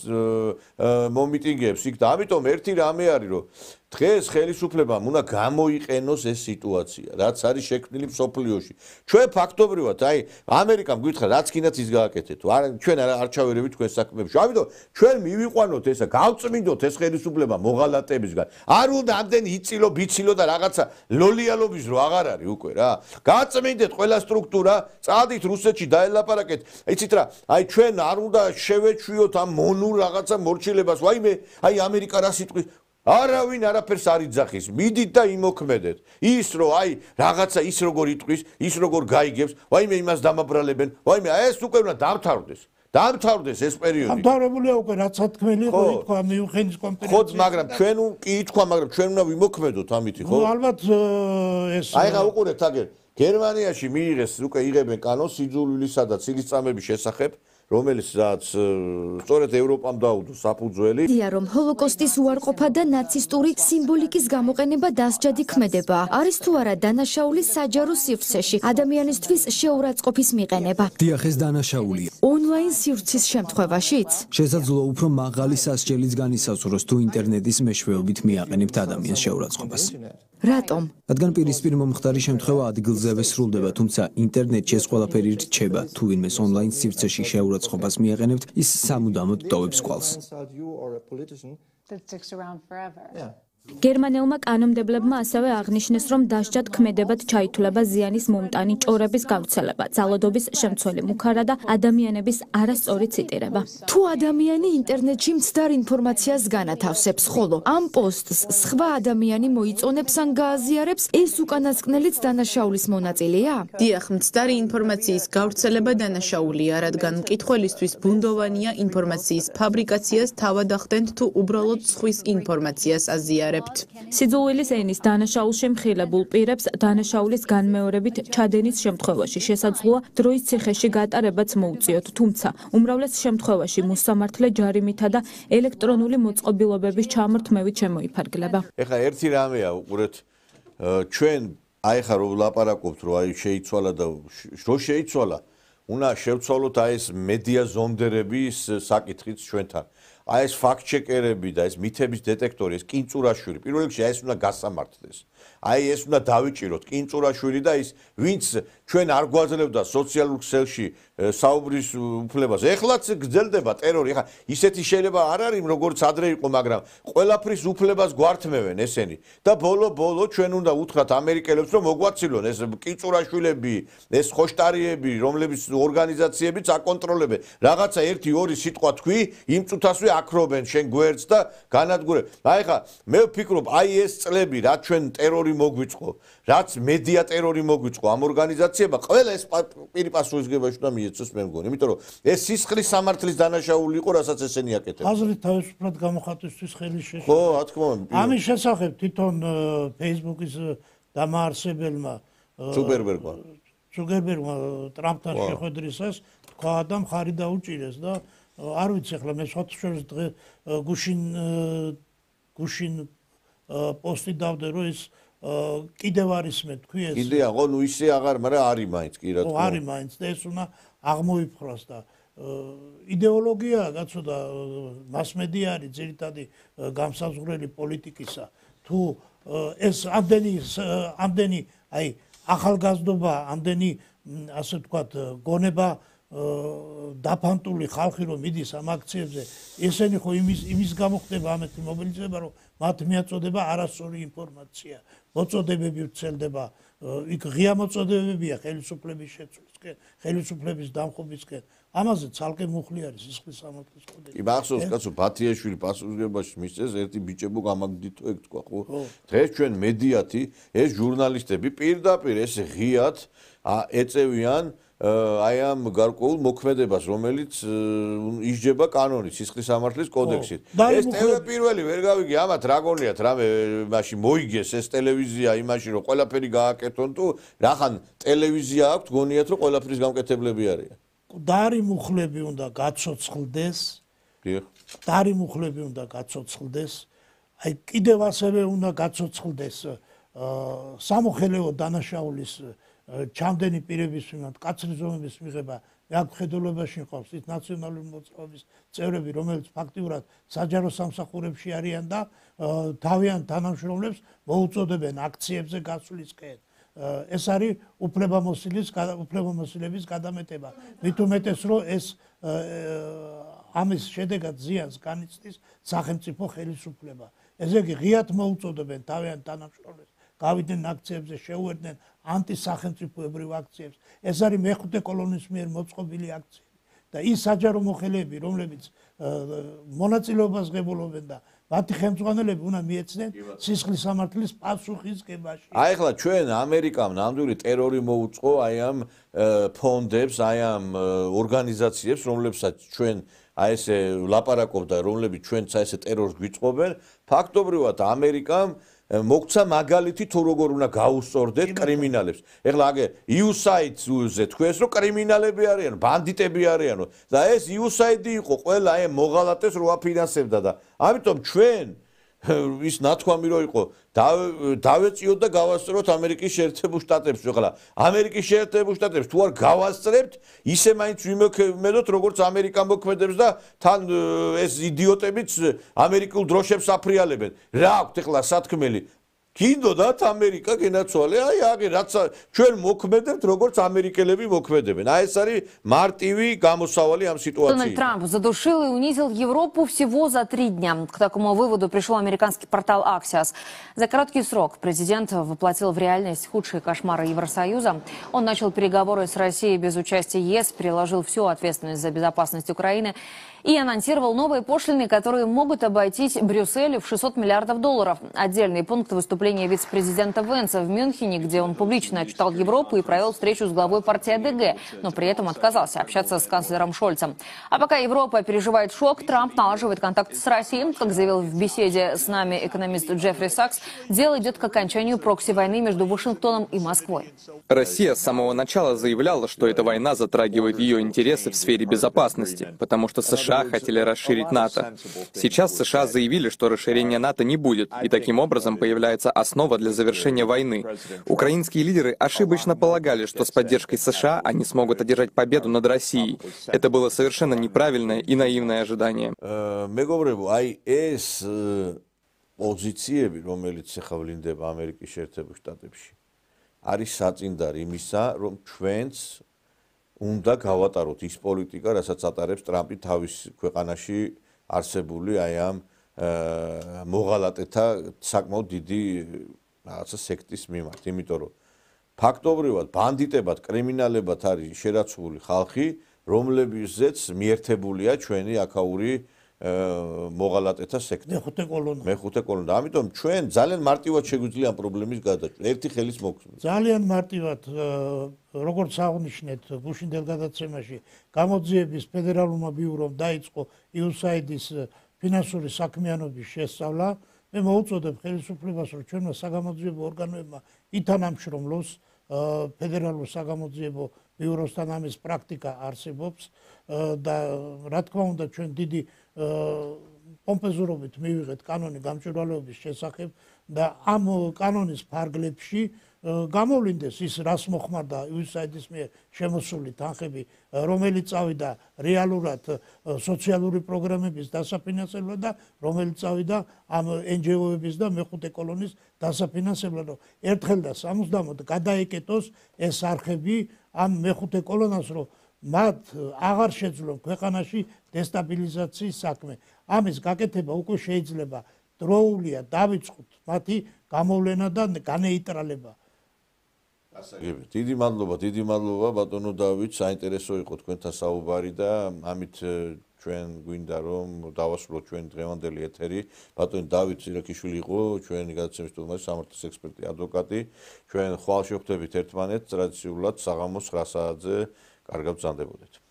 მომიტინგეებს იქ და ამიტომ ერთი რამე არის რომ დღეს ხელისუფლებამ უნდა გამოიყენოს ეს სიტუაცია, რაც არის შექმნილი მსოფლიოში. ჩვენ ფაქტობრივად, აი, ამერიკამ გითხრა, რაც კიდაც ის გააკეთეთ. ჩვენ არ ჩავერევით თქვენ საქმეებში. ამიტომ ჩვენ მივიყვანოთ ესა, გავწმინდოთ ეს ხელისუფლება მოღალატებისგან. არ უნდა ამდენი იცილო, ბიცილო და რაღაცა ლოლიალობის რო აღარ არის უკვე რა. გაწმინდეთ ყველა სტრუქტურა, წადით რუსეთში დაელაპარაკეთ. იცით რა, აი ჩვენ არ უნდა შევეჩვიოთ ამ მონურ რაღაცა მორჩილებას. ვაიმე, აი ამერიკა რა სიტყვის არავინ არაფერს არ იძახის. მიდით და იმოქმედეთ. ის რო აი რაღაცა ის როგორ იტყვის, ის როგორ გაიგებს, ვაიმე იმას დამაბრალებენ. ვაიმე ეს უკვე უნდა დამთავრდეს. დამთავრდეს ეს პერიოდი. დამთავრებულია უკვე რაც სათქმელი იყო ითქვა მიუნხენის კონფერენციაში. ხო, მაგრამ ჩვენ კი ითქვა, მაგრამ ჩვენ უნდა ვიმოქმედოთ ამითი, ხო? ალბათ ეს აი ხა უყურეთ აგერ გერმანიაში მიიღეს უკვე იღებენ კანონს სიძულვილისა და ცილისწამების შესახებ. რომელიც სწორედ ევროპამ დაუდო საფუძველი. დია რომ ჰოლოკოსტის უარყოფა და ნაცისტური სიმბოლიკის გამოყენება დასჯადი ქმედება. არის თუ არა დანაშაულის საჯარო სივრცეში ადამიანისთვის შეურაცხყოფის მიყენება. დიახ, ეს დანაშაულია. ონლაინ სივრცის შემთხვევაშიც შესაძლოა უფრო მაღალი სასჯელის განისაზღვროს თუ ინტერნეტის მეშვეობით მიაყენებთ ადამიანს შეურაცხყოფას. რატომ? რადგან პირისპირ მომხდარი შემთხვევა ადგილზევე სრულდება, თუმცა ინტერნეტში ეს ყველაფერი რჩება. თუ ვინმეს ონლაინ სივრცეში შეურაცხყოფას მიაყენებთ, ის სამუდამოდ ტოვებს კვალს. გერმანელმა კანონმდებლებმა ასევე აღნიშნეს, რომ დასჯად ქმედებად ჩაითვლება ზიანის მომტანი ჭორების გავრცელება, ძალადობის შემცველი მუქარა და ადამიანების არასწორი ციტირება. თუ ადამიანი ინტერნეტში მცდარ ინფორმაციას განათავსებს, ხოლო ამ პოსტს სხვა ადამიანი მოიწონებს ან გააზიარებს, ეს უკანასკნელიც დანაშაულის მონაწილეა? დიახ, მცდარი ინფორმაციის გავრცელება დანაშაულია, რადგან მკითხველისთვის ბუნდოვანია ინფორმაციის ფაბრიკაციას თავად ახდენთ თუ უბრალოდ სხვის ინფორმაციას აზიარებთ. სიძულვილის ენის დანაშაულში მხილებულ პირებს დანაშაულის განმეორებით ჩადენის შემთხვევაში შესაძლოა დროის ციხეში გატარებაც მოუწიოთ, თუმცა უმრავლეს შემთხვევაში მოსამართლე ჯარიმითა და ელექტრონული მოწყობილობების ჩამორთმევით შემოიფარგლება. ეხლა ერთი რამეა უყურეთ ჩვენ აი ხა რომ ლაპარაკობთ რომ აი შეიცვალა და რო შეიცვალა უნდა შევცვალოთ აი ეს მედია ზონდერების საკითხიც ჩვენთან. აი ეს ფაქტ-ჩეკერები და ეს მითების დეტექტორი, ეს კინწურაშვილი, პირველ რიგში აი ეს უნდა გასამართლდეს. აი ეს უნდა დავიჭიროთ კინწურაშვილი და ის ვინც ჩვენ არ გვაძლევდა სოციალურ ქსელში საუბრის უფლებას. ეხლაც გრძელდება ტერორი. ხა ისეთი შეიძლება არ არის როგორც ადრე იყო, მაგრამ ყველაფრის უფლებას გვართმევენ ესენი. და ბოლო ჩვენ უნდა უთხრათ ამერიკელებს რომ მოგვაცილონ ეს კინწურაშვილები, ეს ხოშტარიები, რომლებიც ორგანიზაციებიც აკონტროლებენ. რაღაცა 1-2 სიტყვა თქვი, იმ წუთასვე აკრობენ შენ გვერდს და განადგურებ. აი ხა მე ვფიქრობ, აი ეს წლები რაც ჩვენ ტერორი მოგვიწყო, რაც მედია ტერორი მოგვიწყო ამ ორგანიზაციებმა, ყველა ეს პირი პასუხისგებაში უნდა მიეცოს მე მგონი, იმიტომ რომ ეს სისხლის სამართლის დანაშაული იყო, რასაც ესენი აკეთებდნენ. აზრით თავისუფლად გამოხატვისთვის ხელის შეშლილი. ხო, რა თქმა უნდა. ამის შესახებ თვითონ Facebook-ის დამაარსებელმა ზუკერბერგმა ტრამპთან შეხვედრისას თქვა და მხარი დაუჭირეს და არ ვიცი ახლა მე შოთშორის დღე გუშინ პოსტი დავდე რომ ის კიდევ არის მე თქვი ეს კიდე აღო ნუ ისე აღარ მაგრამ არის მაინც კი რა თქმა უნდა არის მაინც და ეს უნდა აღმოიფხვრას და იდეოლოგია კაცო და მასმედია არის ძირითადი გამსაზღვრელი პოლიტიკისა თუ ეს ამდენი აი ახალგაზრდობა ამდენი ასე ვთქვათ გონება დაფანტული ხალხი რომ მიდის ამ აქციებზე ესენი ხო იმის გამო ხდება ამეთი მობილიზება რომ მათ მიაწოდება არასწორი ინფორმაცია მოწოდებები ვრცელდება იქ ღია მოწოდებებია ხელისუფლების შეცვლისკენ ხელისუფლების დამხობისკენ ამაზე ცალკე მუხლი არის სისხლის სამართლის კოდექსი კი მახსოვს კაცო ბათიაშვილი პასუხისმგებლობაში მისცეს ერთი ბიჭებო გამაგდითო ეგ თქვა ხო დღეს ჩვენ მედიათი ეს ჟურნალისტები პირდაპირ ეს ღიად ეწევიან აი ამ გარკვეულ მოქმედებას, რომელიც ისჯება კანონით, სისხლის სამართლის კოდექსით. ეს TV პირველი ვერ გავიგე, ამათ რა გონიათ, რამე მაშინ მოიგეს ეს ტელევიზია იმაში, რომ ყველაფერი გააკეთონ თუ რახან ტელევიზია აქვთ, გონიათ, რომ ყველაფრის გამკეთებლები არიან. დარი მუხლები უნდა გაცოცხლდეს. დიახ. დარი მუხლები უნდა გაცოცხლდეს. აი კიდევ ასევე უნდა გაცოცხლდეს სამოხელეო დანაშაულის ჩამდენი პირების მიმართ კაცრი ზომების მიღება. აქ ხედულობაში ყავს ის ნაციონალური მოძრაობის წევრები, რომელიც ფაქტიურად საჯარო სამსახურებში არიან და თავიანთ თანამშრომლებს მოუწოდებენ აქციებზე გასვლისკენ. ეს არის უფლებამოსილების გადამეტება. მით უმეტეს, რომ ეს ამის შედეგად ზიანს განიცდის სახელმწიფო ხელისუფლება. ესე იგი ღიად მოუწოდებენ თავიანთ თანამშრომლებს გავიდნენ აქციებზე, შეუერთდნენ ანტისახელმწიფოებრივ აქციებს. ეს არის მეხუთე კოლონის მიერ მოწყობილი აქციები და ის საჯარო მოხელეები, რომლებიც მონაწილეობას ღებულობენ და მათი ხელმძღვანელები უნდა მიეცნენ სისხლის სამართლის პასუხისგებაში. აი ახლა ჩვენ ამერიკამ ნამდვილი ტერორი მოუწყო აი ამ ფონდებს, აი ამ ორგანიზაციებს, რომლებსაც ჩვენ აი ესე ლაპარაკობდა, რომლებიც ჩვენც აი ესე ტერორს გვიწყობენ, ფაქტობრივად ამერიკამ მოგცა მაგალითი თუ როგორ უნდა გაუსწორდეთ კრიმინალებს. ეხლა აგე USAID-ზე თქვენს რომ კრიმინალები არიან, ბანდიტები არიანო და ეს USAID იყო ყველა აი მოღალატეს რო აფინანსებდა და ამიტომ ჩვენ ის ნათქვამი რო იყო დავეწიოთ და გავასწროთ ამერიკის შეერთებულ შტატებს. ეხლა ამერიკის შეერთებულ შტატებს თუ არ გავასწრებთ, ისე მაინც ვიმოქმედოთ როგორც ამერიკა მოქმედებს და თან ეს იდიოტებიც ამერიკულ დროშებს აფრიალებენ. რა აქვთ ეხლა სათქმელი? გინდოდათ ამერიკა გენაცვალე, აი აგე რაც ჩვენ მოქმედებთ როგორც ამერიკელები მოქმედებენ. აი ეს არის მარტივი გამოსავალი ამ ситуации. Дональд Трамп задушил и унизил Европу всего за 3 дня. К такому выводу пришел американский портал Axios. За короткий срок президент воплотил в реальность худшие кошмары Евросоюза. Он начал переговоры с Россией без участия ЕС, переложил всю ответственность за безопасность Украины и анонсировал новые пошлины, которые могут обойтись Брюсселю в $600 миллиардов. Отдельный пункт выступления вице-президента Венса в Мюнхене, где он публично отчитал Европу и провел встречу с главой партии АДГ, но при этом отказался общаться с канцлером Шольцем. А пока Европа переживает шок, Трамп налаживает контакт с Россией. Как заявил в беседе с нами экономист Джеффри Сакс, дело идет к окончанию прокси-войны между Вашингтоном и Москвой. Россия с самого начала заявляла, что эта война затрагивает ее интересы в сфере безопасности, потому что США хотели расширить НАТО. Сейчас США заявили, что расширения НАТО не будет, и таким образом появляется основа для завершения войны. Украинские лидеры ошибочно полагали, что с поддержкой США они смогут одержать победу над Россией. Это было совершенно неправильное и наивное ожидание. Позиციები, რომელიც ეხავლინდება ამერიკის შეერთებულ შტატებში, არის საწინდარი იმისა, რომ ჩვენც უნდა გავატაროთ ის პოლიტიკა, რასაც ატარებს ტრამპი თავის ქვეყანაში არსებული აი ამ მოღალატეთა საკმაოდ დიდი რაღაცა სექტის მიმართ, იმიტომ რომ ფაქტობრივად ბანდიტებად, კრიმინალებად არის შერაცული ხალხი, რომლებზეც მიერთებულია ჩვენი აქაური მოღალატეთა სექტა. მეხუთე კოლონა. ამიტომ ჩვენ ძალიან მარტივად შეგვიძლია ამ პრობლემის გადაწყვეტა. ერთი ხელის მოქმედება. ძალიან მარტივად, როგორც აღნიშნეთ გუშინდელ გადაცემაში, გამოძიების ფედერალურმა ბიურომ დაიწყო USAID-ის ფინანსური საქმიანობის შესწავლა. მე მოუწოდებ ხელისუფლებას, რომ ჩვენმა საგამოძიებო ორგანოებმა ითანამშრომლოს ფედერალურ საგამოძიებო ბიუროსთან ამის პრაქტიკა არსებობს და რა თქმა უნდა ჩვენ დიდი პომპეზურობით მივიღეთ კანონი გამჭვირვალეობის შესახებ და ამ კანონის ფარგლებში გამოვლინდეს ის რას მოხმარდა USAID-ის მიერ შემოსული თანხები, რომელიც წავიდა რეალურად სოციალური პროგრამების დასაფინანსებლად და რომელიც წავიდა ამ NGO-ების და მეხუთე კოლონის დასაფინანსებლად, რომ ერთხელ და სამუდამოდ გადაეკეტოს ეს არხები ამ მეხუთე კოლონას, რომ მათ აღარ შეძლონ ქვეყანაში დესტაბილიზაციის საქმე. ამის გაკეთება უკვე შეიძლება დროულია, დავიწყოთ მათი გამოვლენა და განეიტრალება. დიდი მადლობა ბატონო დავით, საინტერესო იყო თქვენთან საუბარი და ამით ჩვენ გვინდა რომ დავასრულოთ ჩვენ დღევანდელი ეთერი. ბატონი დავით ზირაქიშვილი იყო ჩვენი გადაცემის სტუმარი, სამართლის ექსპერტი, ადვოკატი. ჩვენ ხვალ შევხვდებით ერთმანეთს ტრადიციულად საღამოს 9 საათზე კარგად ვზანდებოდეთ.